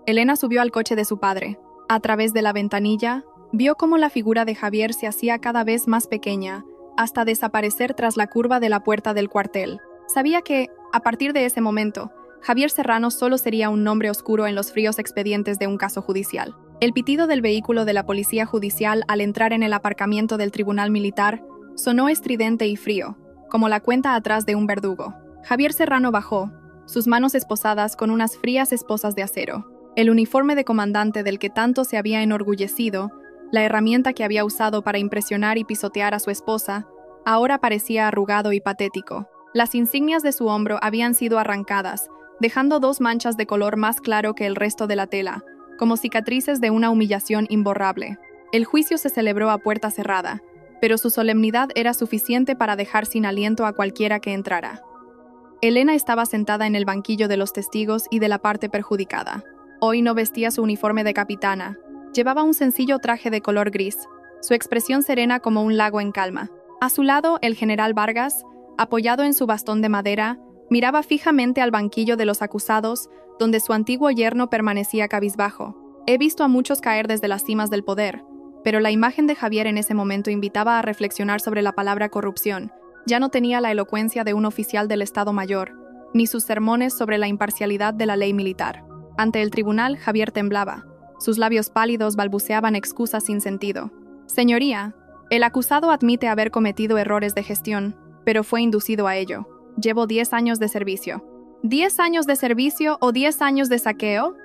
Elena subió al coche de su padre. A través de la ventanilla, vio cómo la figura de Javier se hacía cada vez más pequeña, hasta desaparecer tras la curva de la puerta del cuartel. Sabía que, a partir de ese momento, Javier Serrano solo sería un nombre oscuro en los fríos expedientes de un caso judicial. El pitido del vehículo de la Policía Judicial al entrar en el aparcamiento del Tribunal Militar sonó estridente y frío, como la cuenta atrás de un verdugo. Javier Serrano bajó, sus manos esposadas con unas frías esposas de acero. El uniforme de comandante del que tanto se había enorgullecido, la herramienta que había usado para impresionar y pisotear a su esposa, ahora parecía arrugado y patético. Las insignias de su hombro habían sido arrancadas, dejando 2 manchas de color más claro que el resto de la tela, como cicatrices de una humillación imborrable. El juicio se celebró a puerta cerrada, pero su solemnidad era suficiente para dejar sin aliento a cualquiera que entrara. Elena estaba sentada en el banquillo de los testigos y de la parte perjudicada. Hoy no vestía su uniforme de capitana. Llevaba un sencillo traje de color gris, su expresión serena como un lago en calma. A su lado, el general Vargas, apoyado en su bastón de madera, miraba fijamente al banquillo de los acusados, donde su antiguo yerno permanecía cabizbajo. He visto a muchos caer desde las cimas del poder, pero la imagen de Javier en ese momento invitaba a reflexionar sobre la palabra corrupción. Ya no tenía la elocuencia de un oficial del Estado Mayor, ni sus sermones sobre la imparcialidad de la ley militar. Ante el tribunal, Javier temblaba. Sus labios pálidos balbuceaban excusas sin sentido. «Señoría, el acusado admite haber cometido errores de gestión, pero fue inducido a ello. Llevo 10 años de servicio». «¿10 años de servicio o 10 años de saqueo?»,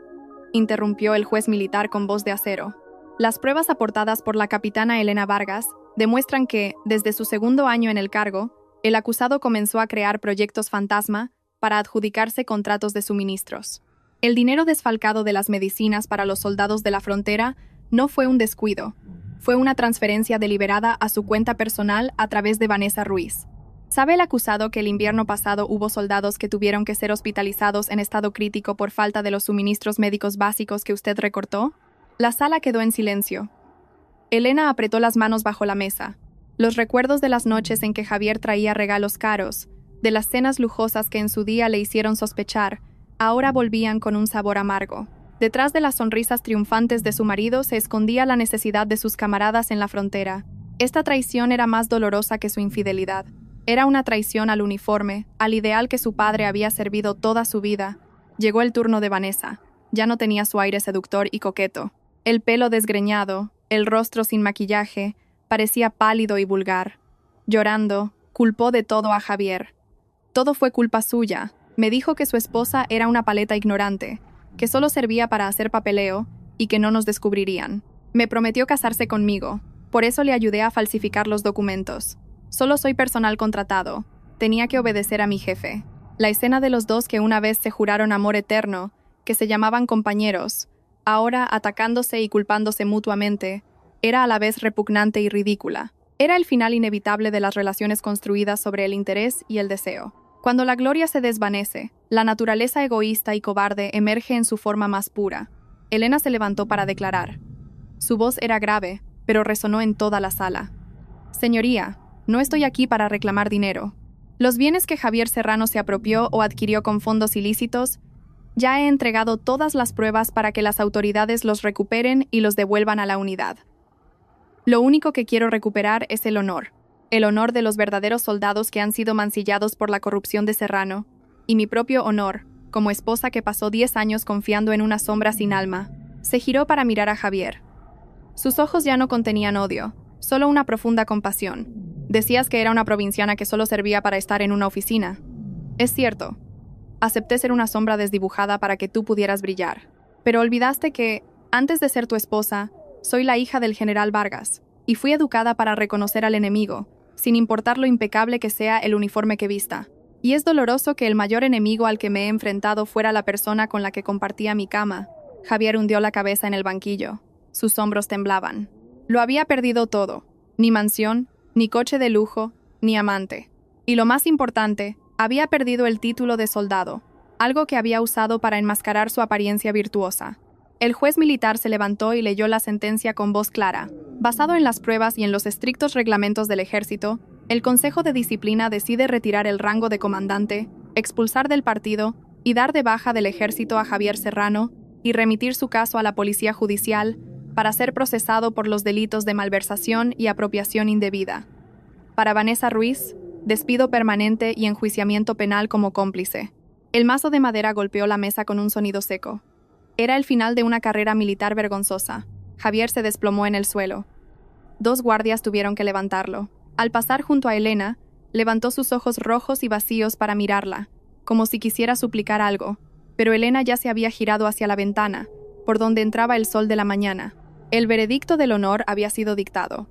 interrumpió el juez militar con voz de acero. Las pruebas aportadas por la capitana Elena Vargas demuestran que, desde su 2º año en el cargo, el acusado comenzó a crear proyectos fantasma para adjudicarse contratos de suministros. El dinero desfalcado de las medicinas para los soldados de la frontera no fue un descuido, fue una transferencia deliberada a su cuenta personal a través de Vanessa Ruiz. ¿Sabe el acusado que el invierno pasado hubo soldados que tuvieron que ser hospitalizados en estado crítico por falta de los suministros médicos básicos que usted recortó? La sala quedó en silencio. Elena apretó las manos bajo la mesa. Los recuerdos de las noches en que Javier traía regalos caros, de las cenas lujosas que en su día le hicieron sospechar, ahora volvían con un sabor amargo. Detrás de las sonrisas triunfantes de su marido se escondía la necesidad de sus camaradas en la frontera. Esta traición era más dolorosa que su infidelidad. Era una traición al uniforme, al ideal que su padre había servido toda su vida. Llegó el turno de Vanessa. Ya no tenía su aire seductor y coqueto. El pelo desgreñado, el rostro sin maquillaje, parecía pálido y vulgar. Llorando, culpó de todo a Javier. Todo fue culpa suya. Me dijo que su esposa era una paleta ignorante, que solo servía para hacer papeleo y que no nos descubrirían. Me prometió casarse conmigo, por eso le ayudé a falsificar los documentos. Solo soy personal contratado, tenía que obedecer a mi jefe. La escena de los dos que una vez se juraron amor eterno, que se llamaban compañeros, ahora atacándose y culpándose mutuamente, era a la vez repugnante y ridícula. Era el final inevitable de las relaciones construidas sobre el interés y el deseo. Cuando la gloria se desvanece, la naturaleza egoísta y cobarde emerge en su forma más pura. Elena se levantó para declarar. Su voz era grave, pero resonó en toda la sala. «Señoría, no estoy aquí para reclamar dinero. Los bienes que Javier Serrano se apropió o adquirió con fondos ilícitos, ya he entregado todas las pruebas para que las autoridades los recuperen y los devuelvan a la unidad. Lo único que quiero recuperar es el honor de los verdaderos soldados que han sido mancillados por la corrupción de Serrano, y mi propio honor, como esposa que pasó 10 años confiando en una sombra sin alma». Se giró para mirar a Javier. Sus ojos ya no contenían odio, solo una profunda compasión. «Decías que era una provinciana que solo servía para estar en una oficina. Es cierto. Acepté ser una sombra desdibujada para que tú pudieras brillar. Pero olvidaste que, antes de ser tu esposa, soy la hija del general Vargas, y fui educada para reconocer al enemigo, sin importar lo impecable que sea el uniforme que vista. Y es doloroso que el mayor enemigo al que me he enfrentado fuera la persona con la que compartía mi cama. Javier hundió la cabeza en el banquillo. Sus hombros temblaban. Lo había perdido todo. Ni mansión, ni coche de lujo, ni amante. Y lo más importante, había perdido el título de soldado, algo que había usado para enmascarar su apariencia virtuosa. El juez militar se levantó y leyó la sentencia con voz clara. Basado en las pruebas y en los estrictos reglamentos del ejército, el Consejo de Disciplina decide retirar el rango de comandante, expulsar del partido y dar de baja del ejército a Javier Serrano y remitir su caso a la Policía Judicial para ser procesado por los delitos de malversación y apropiación indebida. Para Vanessa Ruiz, despido permanente y enjuiciamiento penal como cómplice. El mazo de madera golpeó la mesa con un sonido seco. Era el final de una carrera militar vergonzosa. Javier se desplomó en el suelo. 2 guardias tuvieron que levantarlo. Al pasar junto a Elena, levantó sus ojos rojos y vacíos para mirarla, como si quisiera suplicar algo, pero Elena ya se había girado hacia la ventana, por donde entraba el sol de la mañana. El veredicto del honor había sido dictado.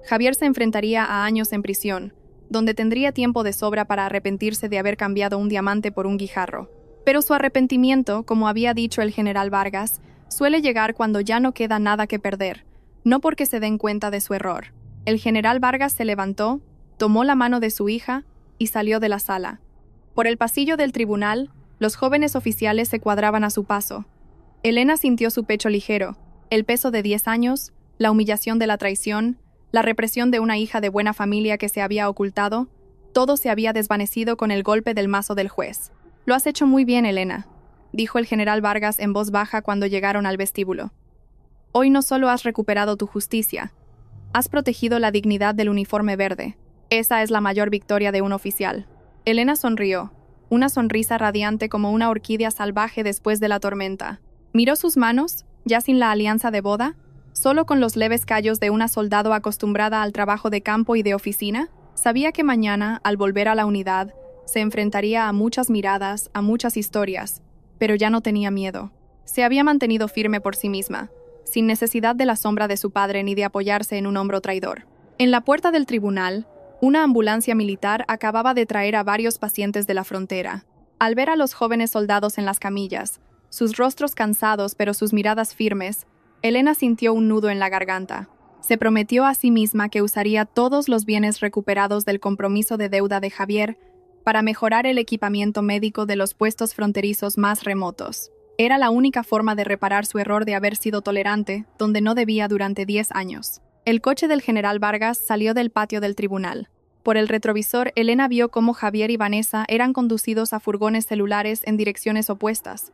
Javier se enfrentaría a años en prisión, donde tendría tiempo de sobra para arrepentirse de haber cambiado un diamante por un guijarro. Pero su arrepentimiento, como había dicho el general Vargas, suele llegar cuando ya no queda nada que perder, no porque se den cuenta de su error. El general Vargas se levantó, tomó la mano de su hija y salió de la sala. Por el pasillo del tribunal, los jóvenes oficiales se cuadraban a su paso. Elena sintió su pecho ligero, el peso de 10 años, la humillación de la traición, la represión de una hija de buena familia que se había ocultado, todo se había desvanecido con el golpe del mazo del juez. «Lo has hecho muy bien, Elena», dijo el general Vargas en voz baja cuando llegaron al vestíbulo. «Hoy no solo has recuperado tu justicia, has protegido la dignidad del uniforme verde. Esa es la mayor victoria de un oficial». Elena sonrió, una sonrisa radiante como una orquídea salvaje después de la tormenta. Miró sus manos, ya sin la alianza de boda, solo con los leves callos de una soldado acostumbrada al trabajo de campo y de oficina. Sabía que mañana, al volver a la unidad, se enfrentaría a muchas miradas, a muchas historias, pero ya no tenía miedo. Se había mantenido firme por sí misma, sin necesidad de la sombra de su padre ni de apoyarse en un hombro traidor. En la puerta del tribunal, una ambulancia militar acababa de traer a varios pacientes de la frontera. Al ver a los jóvenes soldados en las camillas, sus rostros cansados pero sus miradas firmes, Elena sintió un nudo en la garganta. Se prometió a sí misma que usaría todos los bienes recuperados del compromiso de deuda de Javier para mejorar el equipamiento médico de los puestos fronterizos más remotos. Era la única forma de reparar su error de haber sido tolerante, donde no debía durante 10 años. El coche del general Vargas salió del patio del tribunal. Por el retrovisor, Elena vio cómo Javier y Vanessa eran conducidos a furgones celulares en direcciones opuestas.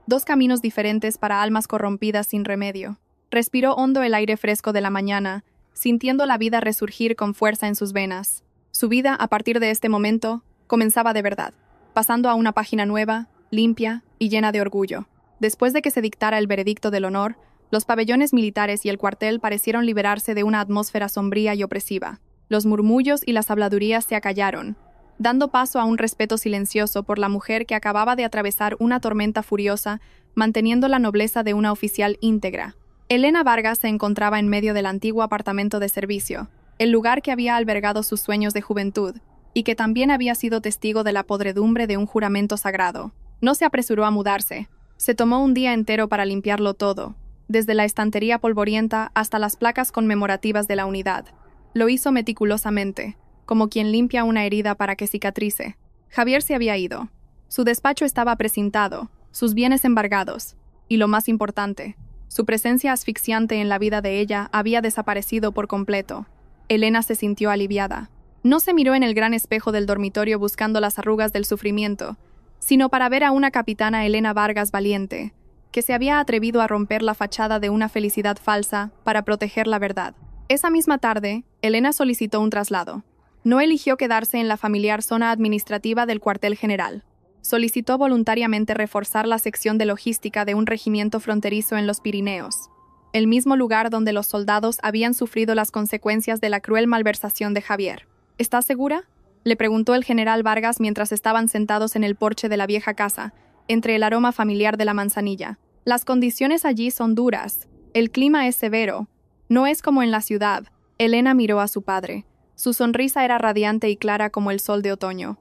2 caminos diferentes para almas corrompidas sin remedio. Respiró hondo el aire fresco de la mañana, sintiendo la vida resurgir con fuerza en sus venas. Su vida, a partir de este momento, comenzaba de verdad, pasando a una página nueva, limpia y llena de orgullo. Después de que se dictara el veredicto del honor, los pabellones militares y el cuartel parecieron liberarse de una atmósfera sombría y opresiva. Los murmullos y las habladurías se acallaron, dando paso a un respeto silencioso por la mujer que acababa de atravesar una tormenta furiosa, manteniendo la nobleza de una oficial íntegra. Elena Vargas se encontraba en medio del antiguo apartamento de servicio, el lugar que había albergado sus sueños de juventud, y que también había sido testigo de la podredumbre de un juramento sagrado. No se apresuró a mudarse. Se tomó un día entero para limpiarlo todo, desde la estantería polvorienta hasta las placas conmemorativas de la unidad. Lo hizo meticulosamente, como quien limpia una herida para que cicatrice. Javier se había ido. Su despacho estaba precintado, sus bienes embargados, y lo más importante, su presencia asfixiante en la vida de ella había desaparecido por completo. Elena se sintió aliviada. No se miró en el gran espejo del dormitorio buscando las arrugas del sufrimiento, sino para ver a una capitana Elena Vargas valiente, que se había atrevido a romper la fachada de una felicidad falsa para proteger la verdad. Esa misma tarde, Elena solicitó un traslado. No eligió quedarse en la familiar zona administrativa del cuartel general. Solicitó voluntariamente reforzar la sección de logística de un regimiento fronterizo en los Pirineos, el mismo lugar donde los soldados habían sufrido las consecuencias de la cruel malversación de Javier. ¿Estás segura?, le preguntó el general Vargas mientras estaban sentados en el porche de la vieja casa, entre el aroma familiar de la manzanilla. Las condiciones allí son duras, el clima es severo, no es como en la ciudad. Elena miró a su padre. Su sonrisa era radiante y clara como el sol de otoño.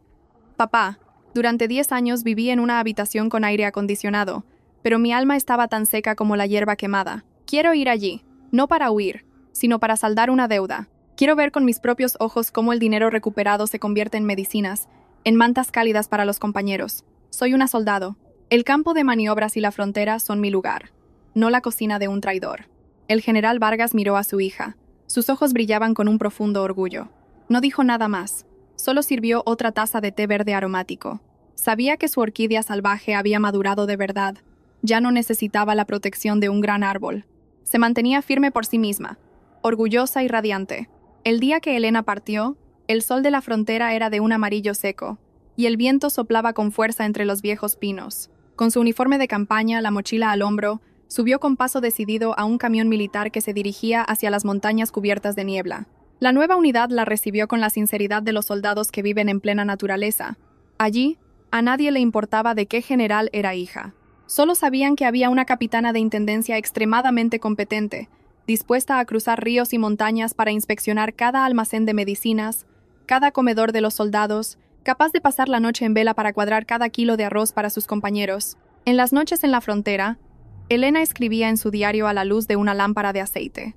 Papá, durante 10 años viví en una habitación con aire acondicionado, pero mi alma estaba tan seca como la hierba quemada. Quiero ir allí, no para huir, sino para saldar una deuda. Quiero ver con mis propios ojos cómo el dinero recuperado se convierte en medicinas, en mantas cálidas para los compañeros. Soy una soldado. El campo de maniobras y la frontera son mi lugar, no la cocina de un traidor. El general Vargas miró a su hija. Sus ojos brillaban con un profundo orgullo. No dijo nada más. Solo sirvió otra taza de té verde aromático. Sabía que su orquídea salvaje había madurado de verdad. Ya no necesitaba la protección de un gran árbol. Se mantenía firme por sí misma, orgullosa y radiante. El día que Elena partió, el sol de la frontera era de un amarillo seco, y el viento soplaba con fuerza entre los viejos pinos. Con su uniforme de campaña, la mochila al hombro, subió con paso decidido a un camión militar que se dirigía hacia las montañas cubiertas de niebla. La nueva unidad la recibió con la sinceridad de los soldados que viven en plena naturaleza. Allí, a nadie le importaba de qué general era hija. Solo sabían que había una capitana de intendencia extremadamente competente, dispuesta a cruzar ríos y montañas para inspeccionar cada almacén de medicinas, cada comedor de los soldados, capaz de pasar la noche en vela para cuadrar cada kilo de arroz para sus compañeros. En las noches en la frontera, Elena escribía en su diario a la luz de una lámpara de aceite.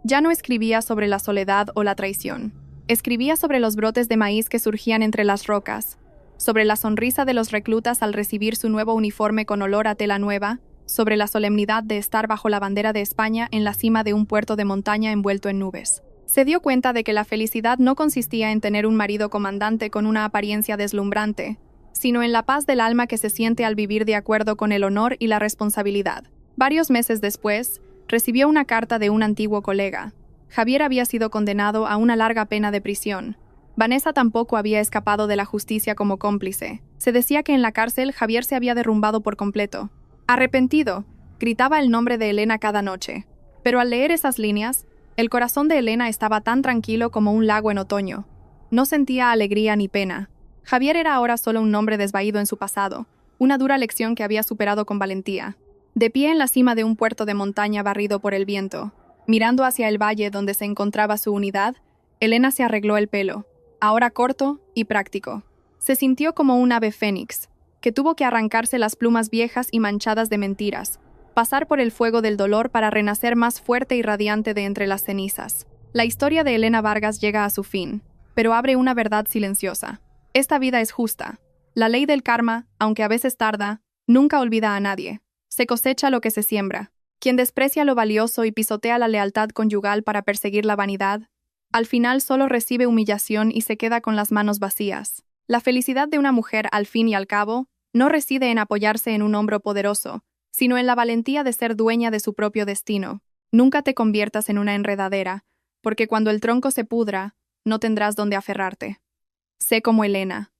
Ya no escribía sobre la soledad o la traición. Escribía sobre los brotes de maíz que surgían entre las rocas, sobre la sonrisa de los reclutas al recibir su nuevo uniforme con olor a tela nueva, sobre la solemnidad de estar bajo la bandera de España en la cima de un puerto de montaña envuelto en nubes. Se dio cuenta de que la felicidad no consistía en tener un marido comandante con una apariencia deslumbrante, sino en la paz del alma que se siente al vivir de acuerdo con el honor y la responsabilidad. Varios meses después, recibió una carta de un antiguo colega. Javier había sido condenado a una larga pena de prisión. Vanessa tampoco había escapado de la justicia como cómplice. Se decía que en la cárcel Javier se había derrumbado por completo. Arrepentido, gritaba el nombre de Elena cada noche. Pero al leer esas líneas, el corazón de Elena estaba tan tranquilo como un lago en otoño. No sentía alegría ni pena. Javier era ahora solo un nombre desvaído en su pasado, una dura lección que había superado con valentía. De pie en la cima de un puerto de montaña barrido por el viento, mirando hacia el valle donde se encontraba su unidad, Elena se arregló el pelo, ahora corto y práctico. Se sintió como un ave fénix, que tuvo que arrancarse las plumas viejas y manchadas de mentiras, pasar por el fuego del dolor para renacer más fuerte y radiante de entre las cenizas. La historia de Elena Vargas llega a su fin, pero abre una verdad silenciosa. Esta vida es justa. La ley del karma, aunque a veces tarda, nunca olvida a nadie. Se cosecha lo que se siembra. Quien desprecia lo valioso y pisotea la lealtad conyugal para perseguir la vanidad, al final solo recibe humillación y se queda con las manos vacías. La felicidad de una mujer, al fin y al cabo, no reside en apoyarse en un hombro poderoso, sino en la valentía de ser dueña de su propio destino. Nunca te conviertas en una enredadera, porque cuando el tronco se pudra, no tendrás donde aferrarte. Sé como Elena.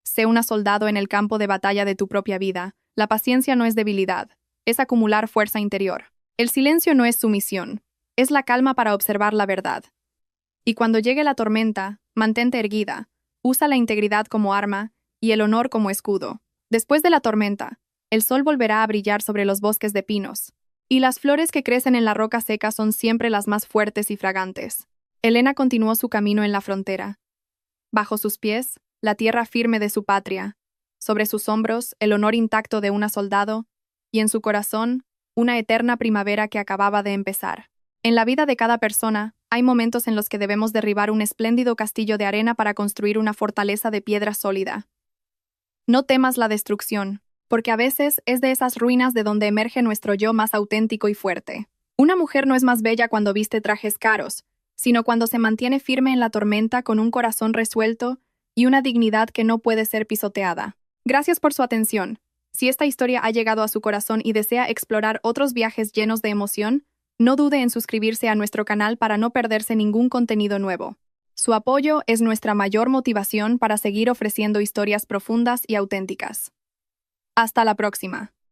Sé una soldado en el campo de batalla de tu propia vida. La paciencia no es debilidad, es acumular fuerza interior. El silencio no es sumisión, es la calma para observar la verdad. Y cuando llegue la tormenta, mantente erguida, usa la integridad como arma y el honor como escudo. Después de la tormenta, el sol volverá a brillar sobre los bosques de pinos, y las flores que crecen en la roca seca son siempre las más fuertes y fragantes. Elena continuó su camino en la frontera. Bajo sus pies, la tierra firme de su patria, sobre sus hombros, el honor intacto de una soldado, y en su corazón, una eterna primavera que acababa de empezar. En la vida de cada persona, hay momentos en los que debemos derribar un espléndido castillo de arena para construir una fortaleza de piedra sólida. No temas la destrucción, porque a veces es de esas ruinas de donde emerge nuestro yo más auténtico y fuerte. Una mujer no es más bella cuando viste trajes caros, sino cuando se mantiene firme en la tormenta con un corazón resuelto y una dignidad que no puede ser pisoteada. Gracias por su atención. Si esta historia ha llegado a su corazón y desea explorar otros viajes llenos de emoción, no dude en suscribirse a nuestro canal para no perderse ningún contenido nuevo. Su apoyo es nuestra mayor motivación para seguir ofreciendo historias profundas y auténticas. Hasta la próxima.